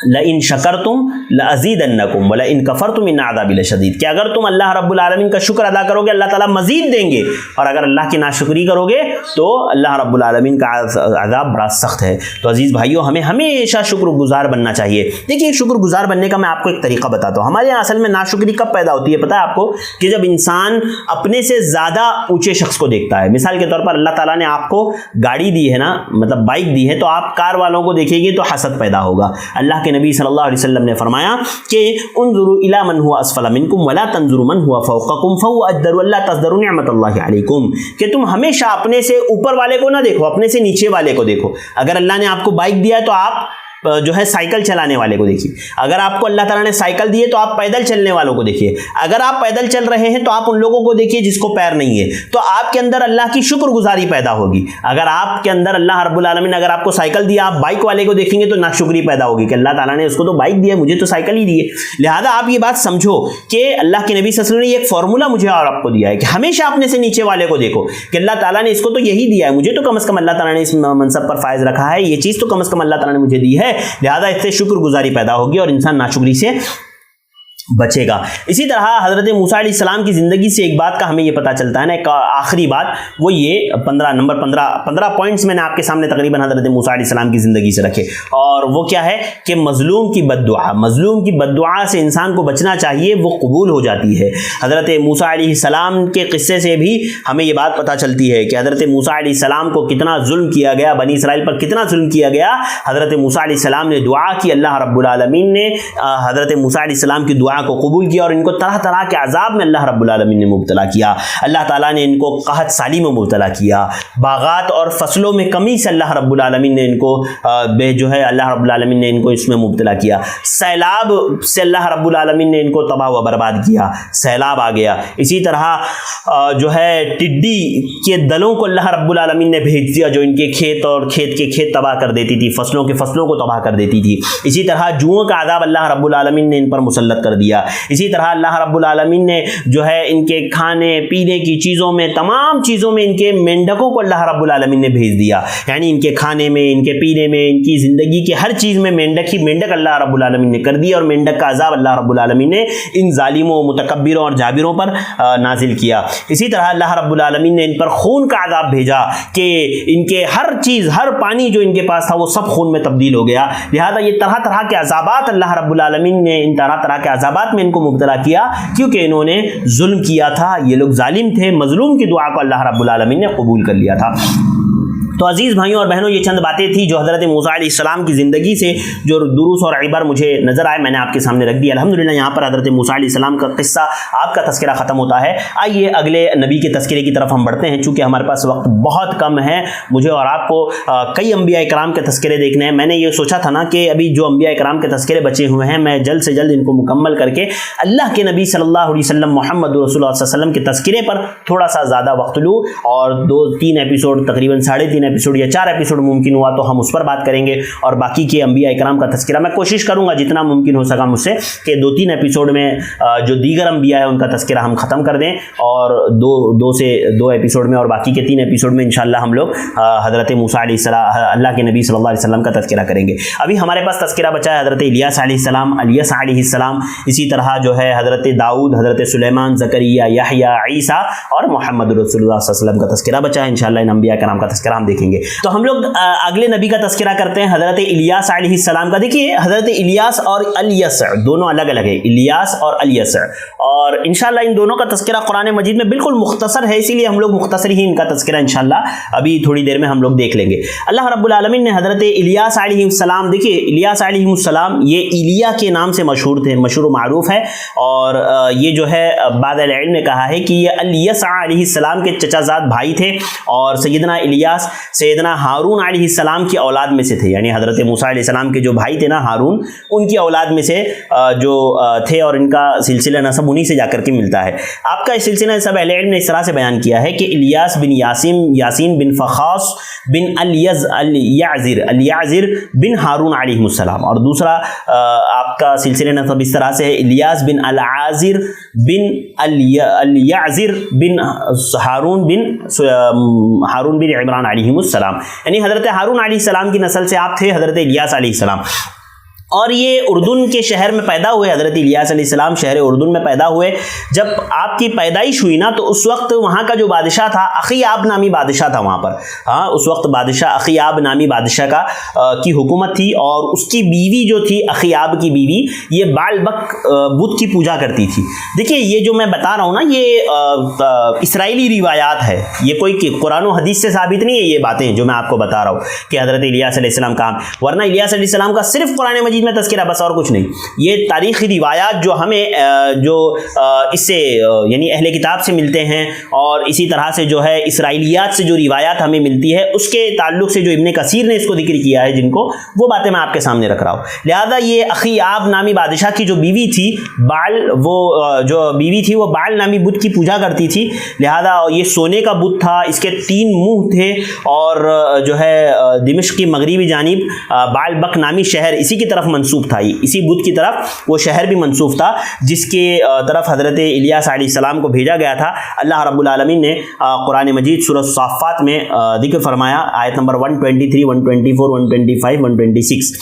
لئن شکرتم لازیدنکم ولئن کفرتم ان عذابی لشدید، کہ اگر تم اللہ رب العالمین کا شکر ادا کرو گے اللہ تعالیٰ مزید دیں گے، اور اگر اللہ کی ناشکری کرو گے تو اللہ رب العالمین کا عذاب بڑا سخت ہے۔ تو عزیز بھائیوں، ہمیں ہمیشہ شکر گزار بننا چاہیے۔ دیکھیے، شکر گزار بننے کا میں آپ کو ایک طریقہ بتاتا ہوں۔ ہمارے یہاں اصل میں ناشکری کب پیدا ہوتی ہے پتہ ہے آپ کو؟ کہ جب انسان اپنے سے زیادہ اونچے شخص کو دیکھتا ہے۔ مثال کے طور پر اللہ تعالیٰ نے آپ کو گاڑی دی ہے نا، مطلب بائک دی ہے، تو آپ کار والوں کو دیکھیں گے تو حسد پیدا ہوگا۔ اللہ کے نبی صلی اللہ علیہ وسلم نے فرمایا کہ انظروا الی من هو اسفل منکم ولا تنظروا من هو فوقکم فهو اجدر ولا تزدروا نعمت اللہ علیکم، کہ تم ہمیشہ اپنے سے اوپر والے کو نہ دیکھو، اپنے سے نیچے والے کو دیکھو۔ اگر اللہ نے آپ کو بائک دیا ہے تو آپ جو ہے سائیکل چلانے والے کو دیکھیے، اگر آپ کو اللہ تعالیٰ نے سائیکل دی ہے تو آپ پیدل چلنے والوں کو دیکھیے، اگر آپ پیدل چل رہے ہیں تو آپ ان لوگوں کو دیکھیے جس کو پیر نہیں ہے، تو آپ کے اندر اللہ کی شکر گزاری پیدا ہوگی۔ اگر آپ کے اندر اللہ رب العالمین اگر آپ کو سائیکل دیا، آپ بائک والے کو دیکھیں گے تو ناشکری پیدا ہوگی کہ اللہ تعالیٰ نے اس کو تو بائک دی ہے، مجھے تو سائیکل ہی دی ہے۔ لہذا آپ یہ بات سمجھو کہ اللہ کے نبی صلی اللہ علیہ وسلم نے ایک فارمولا مجھے اور آپ کو دیا ہے کہ ہمیشہ اپنے سے نیچے والے کو دیکھو کہ اللہ تعالیٰ نے اس کو تو یہی دیا ہے، مجھے تو کم از کم اللہ تعالیٰ نے اس منصب پر فائز رکھا ہے، یہ چیز تو کم از کم اللہ تعالیٰ نے مجھے دی ہے، لہذا اس سے شکر گزاری پیدا ہوگی اور انسان ناشکری سے بچے گا۔ اسی طرح حضرت موسیٰ علیہ السلام کی زندگی سے ایک بات کا ہمیں یہ پتہ چلتا ہے نا، ایک آخری بات، وہ یہ 15 پوائنٹس میں نے آپ کے سامنے تقریباً حضرت موسیٰ علیہ السلام کی زندگی سے رکھے، اور وہ کیا ہے کہ مظلوم کی بد دعا، مظلوم کی بد دعا سے انسان کو بچنا چاہیے، وہ قبول ہو جاتی ہے۔ حضرت موسیٰ علیہ السلام کے قصے سے بھی ہمیں یہ بات پتہ چلتی ہے کہ حضرت موسیٰ علیہ السلام کو کتنا ظلم کیا گیا، بنی اسرائیل پر کتنا ظلم کیا گیا۔ حضرت موسیٰ علیہ السلام نے دعا کی، اللہ رب العالمین نے حضرت موسیٰ علیہ السلام کی دعا کو قبول کیا اور ان کو طرح طرح کے عذاب میں اللہ رب العالمین نے مبتلا کیا۔ اللہ تعالیٰ نے ان کو قحط سالی میں مبتلا کیا، باغات اور فصلوں میں کمی سے اللہ رب العالمین نے ان کو اللہ رب العالمین نے ان کو اس میں مبتلا کیا، سیلاب سے اللہ رب العالمین نے ان کو تباہ و برباد کیا، سیلاب آ گیا۔ اسی طرح ٹڈی کے دلوں کو اللہ رب العالمین نے بھیج دیا جو ان کے کھیت اور کھیت کے کھیت تباہ کر دیتی تھی، فصلوں کے فصلوں کو تباہ کر دیتی تھی۔ اسی طرح جوؤں کا عذاب اللہ رب العالمین نے ان پر مسلط کر دیا۔ اسی طرح اللہ رب العالمین نے ان کے کھانے پینے کی چیزوں میں، تمام چیزوں میں ان کے مینڈکوں کو اللہ رب العالمین نے بھیج دیا، یعنی ان کے کھانے میں، ان کے پینے میں، ان کی زندگی کی ہر چیز میں مینڈک اللہ رب العالمین نے کر دیا، اور مینڈک کا عذاب اللہ رب العالمین نے ان ظالموں، متکبروں اور جابروں پر نازل کیا۔ اسی طرح اللہ رب العالمین نے ان پر خون کا عذاب بھیجا کہ ان کے ہر چیز، ہر پانی جو ان کے پاس تھا وہ سب خون میں تبدیل ہو گیا۔ لہذا یہ طرح طرح کے عذابات اللہ رب العالمین نے ان طرح طرح کے عذابات میں ان کو مبتلا کیا، کیونکہ انہوں نے ظلم کیا تھا، یہ لوگ ظالم تھے، مظلوم کی دعا کو اللہ رب العالمین نے قبول کر لیا تھا۔ تو عزیز بھائیوں اور بہنوں، یہ چند باتیں تھی جو حضرت موسیٰ علیہ السلام کی زندگی سے جو دروس اور عبر مجھے نظر آئے، میں نے آپ کے سامنے رکھ دیا۔ الحمدللہ یہاں پر حضرت موسیٰ علیہ السلام کا قصہ، آپ کا تذکرہ ختم ہوتا ہے۔ آئیے اگلے نبی کے تذکرے کی طرف ہم بڑھتے ہیں، چونکہ ہمارے پاس وقت بہت کم ہے۔ مجھے اور آپ کو کئی انبیاء کرام کے تذکرے دیکھنے ہیں۔ میں نے یہ سوچا تھا نا کہ ابھی جو انبیاء کرام کے تذکرے بچے ہوئے ہیں، میں جلد سے جلد ان کو مکمل کر کے اللہ کے نبی صلی اللہ علیہ وسلم محمد رسول اللہ صلی اللہ علیہ وسلم کے تذکرے پر تھوڑا سا زیادہ وقت لوں، اور 2-3 ایپیسوڈ، تقریباً 3.5 ایپیسوڈ یا 4 ایپیسوڈ ممکن ہوا تو ہم اس پر بات کریں گے، اور باقی کے انبیاء کرام کا تذکرہ میں کوشش کروں گا جتنا ممکن ہو سکا مجھ سے کہ 2-3 ایپیسوڈ میں جو دیگر انبیاء ہیں ان کا تذکرہ ہم ختم کر دیں، اور 2 ایپیسوڈ میں اور باقی کے 3 ایپیسوڈ میں انشاءاللہ ہم لوگ حضرت موسیٰ علیہ السلام، اللہ کے نبی صلی اللہ علیہ وسلم کا تذکرہ کریں گے۔ ابھی ہمارے پاس تذکرہ بچا ہے حضرت الیاس علیہ السلام، الیاس علیہ السلام، اسی طرح جو ہے حضرت داؤد، حضرت سلیمان، زکریا، یحییٰ، عیسیٰ اور محمد رسول اللہ صلی اللہ علیہ وسلم کا تذکرہ بچا ہے۔ انشاءاللہ ان انبیاء کرام کا تذکرہ ہم دیکھیں گے۔ تو ہم لوگ اگلے نبی کا تذکرہ کرتے ہیں، حضرت الیاس علیہ السلام کا۔ دیکھیے حضرت الیاس اور الیسع دونوں الگ الگ ہیں، الیاس اور الیسع، اور انشاءاللہ ان دونوں کا تذکرہ قرآن مجید میں بالکل مختصر ہے، اسی لیے ہم لوگ مختصر ہی ان کا تذکرہ انشاءاللہ ابھی تھوڑی دیر میں ہم لوگ دیکھ لیں گے۔ اللہ رب العالمین نے حضرت الیاس علیہ السلام، دیکھیے الیاس علیہ السلام یہ ایلیا کے نام سے مشہور تھے، مشہور و معروف ہے، اور یہ جو ہے بعض العلم نے کہا ہے کہ یہ الیسع علیہ السلام کے چچا زاد بھائی تھے، اور سیدنا الیاس سیدنا ہارون علیہ السلام کی اولاد میں سے تھے، یعنی حضرت موسیٰ علیہ السلام کے جو بھائی تھے نا ہارون، ان کی اولاد میں سے جو تھے، اور ان کا سلسلہ نسب انہی سے جا کر کے ملتا ہے۔ آپ کا اس سلسلہ نسب اہل علم نے اس طرح سے بیان کیا ہے کہ الیاس بن یاسین بن فخاص بن الیعزر بن ہارون علیہ السلام، اور دوسرا آپ کا سلسلہ نسب اس طرح سے ہے الیاس بن العازر بن الیعزر بن ہارون بن عمران علیہ السلام، یعنی حضرت ہارون علیہ السلام کی نسل سے آپ تھے حضرت الیاس علیہ السلام۔ اور یہ اردن کے شہر میں پیدا ہوئے، حضرت الیاس علیہ السلام شہر اردن میں پیدا ہوئے۔ جب آپ کی پیدائش ہوئی نا تو اس وقت وہاں کا جو بادشاہ تھا، اخیاب نامی بادشاہ تھا وہاں پر، اس وقت بادشاہ اخیاب نامی بادشاہ کی حکومت تھی، اور اس کی بیوی جو تھی اخیاب کی بیوی، یہ بال بک بت کی پوجا کرتی تھی۔ دیکھیے یہ جو میں بتا رہا ہوں نا، یہ اسرائیلی روایات ہے، یہ کوئی قرآن و حدیث سے ثابت نہیں ہے یہ باتیں جو میں آپ کو بتا رہا ہوں کہ حضرت الیاس علیہ السلام کا، ورنہ الیاس علیہ السلام کا صرف قرآن مجید میں تذکرہ بس، اور کچھ نہیں۔ یہ تاریخی روایات جو ہمیں جو اس سے یعنی اہل کتاب سے ملتے ہیں، اور اسی طرح سے جو ہے اسرائیلیات سے جو روایات ہمیں ملتی ہے، اس کے تعلق سے جو ابن کثیر نے اس کو ذکر کیا ہے جن کو، وہ باتیں میں آپ کے سامنے رکھ رہا ہوں۔ لہذا یہ اخیاب نامی بادشاہ کی جو بیوی تھی وہ بال نامی بت کی پوجا کرتی تھی، لہذا یہ سونے کا بت تھا، اس کے 3 منہ تھے، اور جو ہے دمشق کی مغربی جانب بال بک نامی شہر اسی کی طرف منسوب تھا، اسی بت کی طرف وہ شہر بھی منسوب تھا جس کے طرف حضرت الیاس علیہ السلام کو بھیجا گیا تھا۔ اللہ رب العالمین نے قرآن مجید سورہ صافات میں ذکر فرمایا، آیت نمبر 123، 124، 125، 126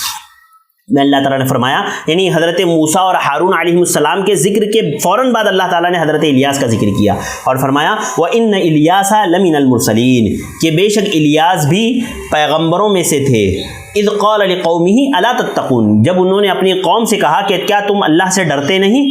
میں اللہ تعالیٰ نے فرمایا، یعنی حضرت موسیٰ اور ہارون علیہ السلام کے ذکر کے فوراً بعد اللہ تعالیٰ نے حضرت الیاس کا ذکر کیا اور فرمایا وَإِنَّ إِلْيَاسَ لَمِنَ الْمُرْسَلِينَ، کہ بے شک الیاس بھی پیغمبروں میں سے تھے۔ اِذْ قَالَ لِقَوْمِهِ أَلَا تَتَّقُونَ، جب انہوں نے اپنی قوم سے کہا کہ کیا تم اللہ سے ڈرتے نہیں؟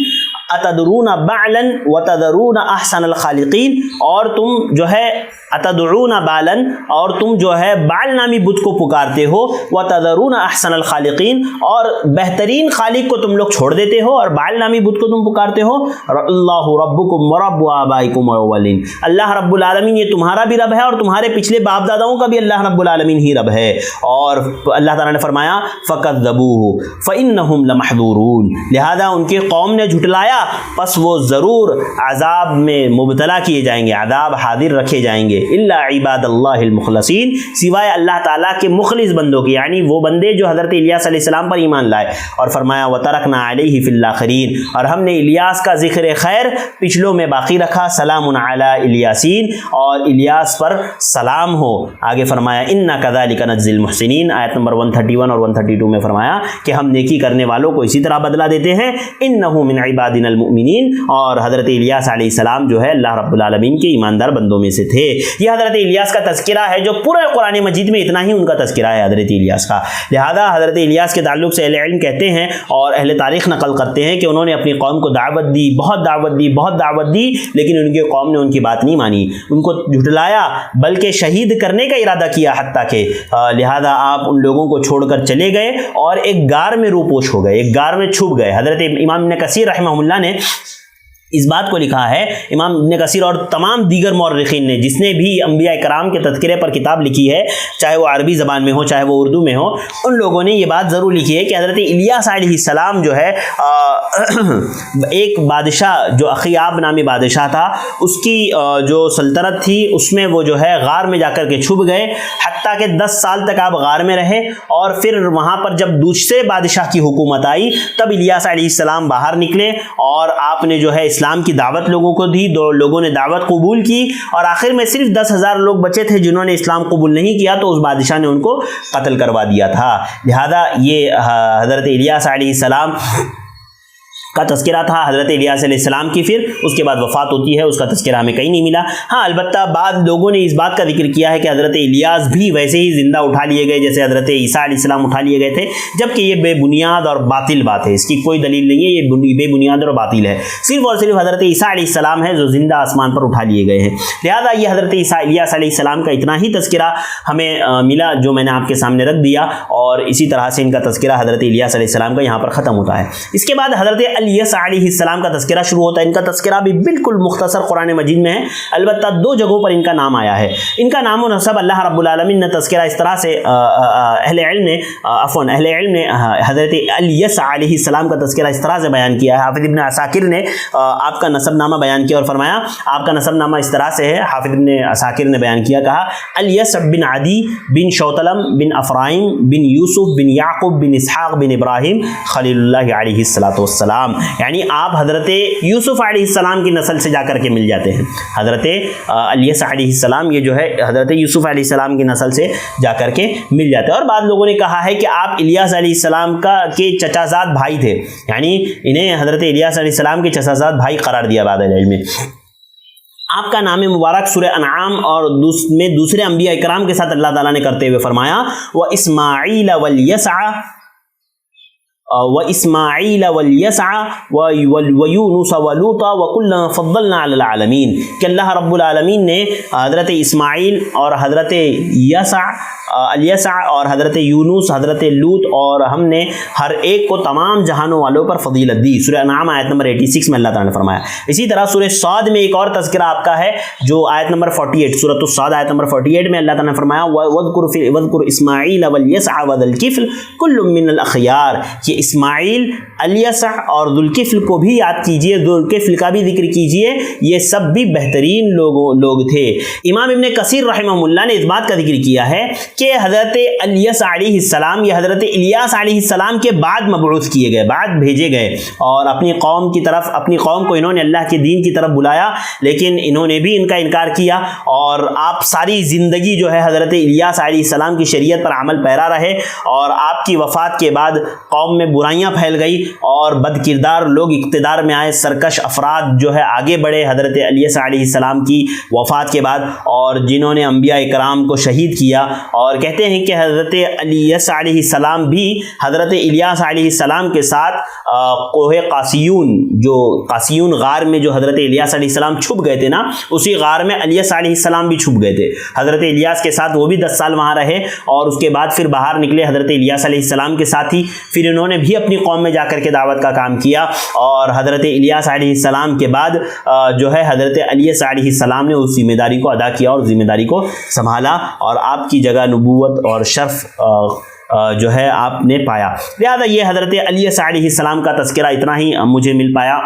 اتدرون بعلا وتذرون احسن الخالقین، اور تم جو ہے اتدعون بالا، اور تم جو ہے بال نامی بت کو پکارتے ہو، وتذرون احسن الخالقین، اور بہترین خالق کو تم لوگ چھوڑ دیتے ہو اور بال نامی بت کو تم پکارتے ہو۔ اللہ ربکم ورب آبائکم الاولین، اللہ رب العالمین یہ تمہارا بھی رب ہے اور تمہارے پچھلے باپ داداؤں کا بھی اللہ رب العالمین ہی رب ہے۔ اور اللہ تعالیٰ نے فرمایا فکذبوہ فانہم لمحضورون، لہذا ان کے قوم نے جھٹلایا پس وہ ضرور عذاب میں مبتلا کیے جائیں گے، عذاب حاضر رکھے جائیں گے۔ الا عباد اللہ المخلصین، سوائے اللہ تعالیٰ کے مخلص بندوں کے، یعنی وہ بندے جو حضرت الیاس علیہ السلام پر ایمان لائے۔ اور فرمایا وترکنا علیہ فی الاخرین، اور ہم نے الیاس کا ذکر خیر پچھلوں میں باقی رکھا، سلام علی الیاسین، اور الیاس پر سلام ہو۔ آگے فرمایا انا کذالک نجزی المحسنین، آیت نمبر 131 اور 132 میں فرمایا کہ ہم نیکی کرنے والوں کو اسی طرح بدلہ دیتے ہیں۔ انہ من عبادنا المؤمنین، اور حضرت الیاس علیہ السلام جو ہے اللہ رب العالمین کے ایماندار بندوں میں سے تھے۔ یہ حضرت الیاس کا تذکرہ ہے جو پورے قرآن مجید میں اتنا ہی ان کا تذکرہ ہے حضرت الیاس کا۔ لہذا حضرت الیاس کے تعلق سے اہل علم کہتے ہیں اور اہل تاریخ نقل کرتے ہیں کہ انہوں نے اپنی قوم کو دعوت دی، بہت دعوت دی، لیکن ان کی قوم نے ان کی بات نہیں مانی، ان کو جھٹلایا، بلکہ شہید کرنے کا ارادہ کیا حتیٰ کہ لہذا آپ ان لوگوں کو چھوڑ کر چلے گئے اور ایک غار میں روپوش ہو گئے، ایک غار میں چھپ گئے۔ حضرت امام ابن کثیر رحمہ اللہ نے اس بات کو لکھا ہے، امام ابن کثیر اور تمام دیگر مورخین نے جس نے بھی انبیاء کرام کے تذکرے پر کتاب لکھی ہے، چاہے وہ عربی زبان میں ہو چاہے وہ اردو میں ہو، ان لوگوں نے یہ بات ضرور لکھی ہے کہ حضرت الیاس علیہ السلام جو ہے ایک بادشاہ جو اخیاب نامی بادشاہ تھا، اس کی جو سلطنت تھی اس میں وہ جو ہے غار میں جا کر کے چھپ گئے، حتیٰ کہ 10 سال تک آپ غار میں رہے، اور پھر وہاں پر جب دوسرے بادشاہ کی حکومت آئی تب الیاس علیہ السلام باہر نکلے اور آپ نے جو ہے اسلام کی دعوت لوگوں کو دی، لوگوں نے دعوت قبول کی، اور آخر میں صرف 10,000 لوگ بچے تھے جنہوں نے اسلام قبول نہیں کیا، تو اس بادشاہ نے ان کو قتل کروا دیا تھا۔ لہذا یہ حضرت الیاس علیہ السلام کا تذکرہ تھا۔ حضرت الیاس علیہ السلام کی پھر اس کے بعد وفات ہوتی ہے، اس کا تذکرہ ہمیں کہیں نہیں ملا۔ ہاں البتہ بعض لوگوں نے اس بات کا ذکر کیا ہے کہ حضرت الیاس بھی ویسے ہی زندہ اٹھا لیے گئے جیسے حضرت عیسیٰ علیہ السلام اٹھا لیے گئے تھے، جبکہ یہ بے بنیاد اور باطل بات ہے، اس کی کوئی دلیل نہیں ہے، یہ بے بنیاد اور باطل ہے، صرف اور صرف حضرت عیسیٰ علیہ السلام ہے جو زندہ آسمان پر اٹھا لیے گئے ہیں۔ لہذا یہ حضرت الیاس علیہ السلام کا اتنا ہی تذکرہ ہمیں ملا جو میں نے آپ کے سامنے رکھ دیا، اور اسی طرح سے ان کا تذکرہ حضرت الیاس علیہ السلام کا یہاں پر ختم ہوتا ہے۔ اس کے بعد حضرت الیاس علیہ السلام کا تذکرہ شروع ہوتا ہے۔ ان کا تذکرہ بھی بالکل مختصر قرآن مجید میں ہے، البتہ 2 جگہوں پر ان کا نام آیا ہے۔ ان کا نام و نسب اللہ رب العالمین نے تذکرہ اس طرح سے اہل علم نے حضرت الیاس علیہ السلام کا تذکرہ اس طرح سے بیان کیا ہے۔ حافظ ابن عساکر نے آپ کا نسب نامہ بیان کیا اور فرمایا آپ کا نسب نامہ اس طرح سے ہے، حافظ ابن عساکر نے بیان کیا، کہا الیاس بن عدی بن شوتلم بن افرائیم بن یوسف بن یعقوب بن اسحاق بن ابراہیم خلیل اللہ علیہ السلام، یعنی آپ حضرت یوسف علیہ السلام کی نسل سے جا کر کے مل جاتے ہیں۔ حضرت الیاس علیہ السلام یہ جو ہے حضرت یوسف علیہ السلام کی نسل سے جا کر کے مل جاتے ہیں۔ اور بعض لوگوں نے کہا ہے کہ آپ الیاس علیہ السلام کے چچا زاد بھائی تھے، یعنی انہیں حضرت الیاس علیہ السلام کے چچا زاد بھائی قرار دیا بعد علم میں۔ آپ کا نام مبارک سورہ انعام اور میں دوسرے انبیاء کرام کے ساتھ اللہ تعالیٰ نے کرتے ہوئے فرمایا وَإِسْمَاعِيلَ وَالْيَسْعَ وَإِسْمَاعِيلَ وَالْيَسْعَ وَيُونُسَ وَلُوطَ وَكُلًّا فَضَّلْنَا عَلَى الْعَالَمِينَ کہ اللہ رب العالمین نے حضرت اسماعیل اور حضرت الیسع اور حضرت یونس، حضرت لوط، اور ہم نے ہر ایک کو تمام جہانوں والوں پر فضیلت دی۔ سورہ انعام آیت نمبر 86 میں اللہ تعالیٰ نے فرمایا۔ اسی طرح سورہ صاد میں ایک اور تذکرہ آپ کا ہے جو آیت نمبر 48، سورۃ الصاد آیت نمبر 48 میں اللہ تعالیٰ نے فرمایا وَاذْكُرْ اسماعیل وَالْيَسْعَ وَذَا الْكِفْلِ كُلٌّ مِّنَ الْأَخْيَارِ کہ اسماعیل، الیسع اور ذوالکفل کو بھی یاد کیجئے، ذوالکفل کا بھی ذکر کیجئے، یہ سب بھی بہترین لوگ تھے۔ امام ابن کثیر رحمہ اللہ نے اس بات کا ذکر کیا ہے کہ حضرت الیاس علیہ السلام یہ حضرت الیاس علیہ السلام کے بعد مبعوث کیے گئے، بعد بھیجے گئے، اور اپنی قوم کو انہوں نے اللہ کے دین کی طرف بلایا، لیکن انہوں نے بھی ان کا انکار کیا، اور آپ ساری زندگی جو ہے حضرت الیاس علیہ السلام کی شریعت پر عمل پیرا رہے، اور آپ کی وفات کے بعد قوم میں برائیاں پھیل گئی اور بد کردار لوگ اقتدار میں آئے، سرکش افراد جو ہے آگے بڑھے حضرت الیاس علیہ السلام کی وفات کے بعد، اور جنہوں نے انبیاء کرام کو شہید کیا۔ اور کہتے ہیں کہ حضرت الیاس علیہ السلام بھی حضرت الیاس علیہ السلام کے ساتھ کوہ قاسیون غار میں جو حضرت الیاس علیہ السلام چھپ گئے تھے نا، اسی غار میں الیاس علیہ السلام بھی چھپ گئے تھے۔ حضرت الیاس کے ساتھ وہ بھی 10 سال وہاں رہے، اور اس کے بعد پھر باہر نکلے حضرت الیاس علیہ السلام کے ساتھ ہی، پھر انہوں نے بھی اپنی قوم میں جا کر کے دعوت کا کام کیا، اور حضرت الیاس علیہ السلام کے بعد جو ہے حضرت الیاس علیہ السلام نے اس ذمہ داری کو ادا کیا اور ذمہ داری کو سنبھالا، اور آپ کی جگہ نبوت اور شرف جو ہے آپ نے پایا۔ لہذا یہ حضرت الیاس علیہ السلام کا تذکرہ اتنا ہی مجھے مل پایا۔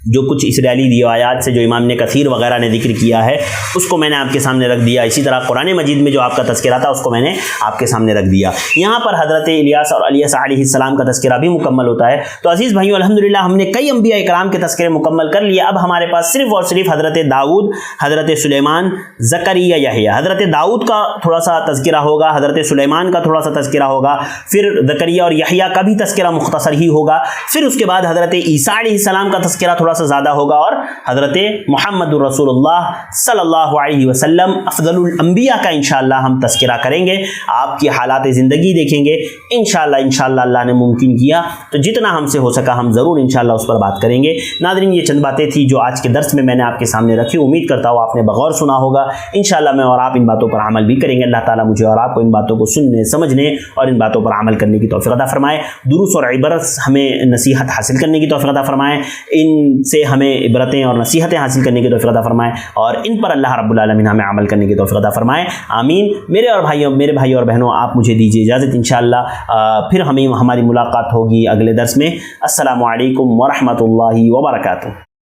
جو کچھ اسرائیلی روایات سے جو امام نے کثیر وغیرہ نے ذکر کیا ہے اس کو میں نے آپ کے سامنے رکھ دیا۔ اسی طرح قرآن مجید میں جو آپ کا تذکرہ تھا اس کو میں نے آپ کے سامنے رکھ دیا۔ یہاں پر حضرت الیاس اور الیاس علیہ السلام کا تذکرہ بھی مکمل ہوتا ہے۔ تو عزیز بھائیو، الحمدللہ ہم نے کئی انبیاء کرام کے تذکرے مکمل کر لیے۔ اب ہمارے پاس صرف اور صرف حضرت داؤد، حضرت سلیمان، زکریا، یحییٰ۔ حضرت داؤد کا تھوڑا سا تذکرہ ہوگا، حضرت سلیمان کا تھوڑا سا تذکرہ ہوگا، پھر زکریا اور یحییٰ کا بھی تذکرہ مختصر ہی ہوگا، پھر اس کے بعد حضرت عیسیٰ علیہ السلام کا تذکرہ تھوڑا سا زیادہ ہوگا اور حضرت محمد رسولullah صلی اللہ علیہ وسلم افضل الانبیاء کا انشاءاللہ ہم تذکرہ کریں گے، آپ کی حالات زندگی دیکھیں گے انشاءاللہ اللہ نے ممکن کیا تو جتنا ہم سے ہو سکا ہم ضرور انشاءاللہ اس پر بات کریں گے۔ ناظرین یہ چند باتیں تھی جو آج کے درس میں نے آپ کے سامنے رکھی، امید کرتا ہوں آپ نے بغور سنا ہوگا، انشاءاللہ میں اور آپ ان باتوں پر عمل بھی کریں گے۔ اللہ تعالیٰ مجھے اور آپ کو ان باتوں کو سننے، سمجھنے اور ان باتوں پر عمل کرنے کی توفیق عطا فرمائے۔ دروس اور عبرت ہمیں نصیحت حاصل کرنے کی توفیق عطا فرمائے، ان سے ہمیں عبرتیں اور نصیحتیں حاصل کرنے کی توفیق عطا فرمائے اور ان پر اللہ رب العالمین ہمیں عمل کرنے کی توفیق عطا فرمائے، آمین۔ میرے بھائیوں اور بہنوں، آپ مجھے دیجیے اجازت، انشاءاللہ پھر ہماری ملاقات ہوگی اگلے درس میں۔ السلام علیکم ورحمۃ اللہ وبرکاتہ۔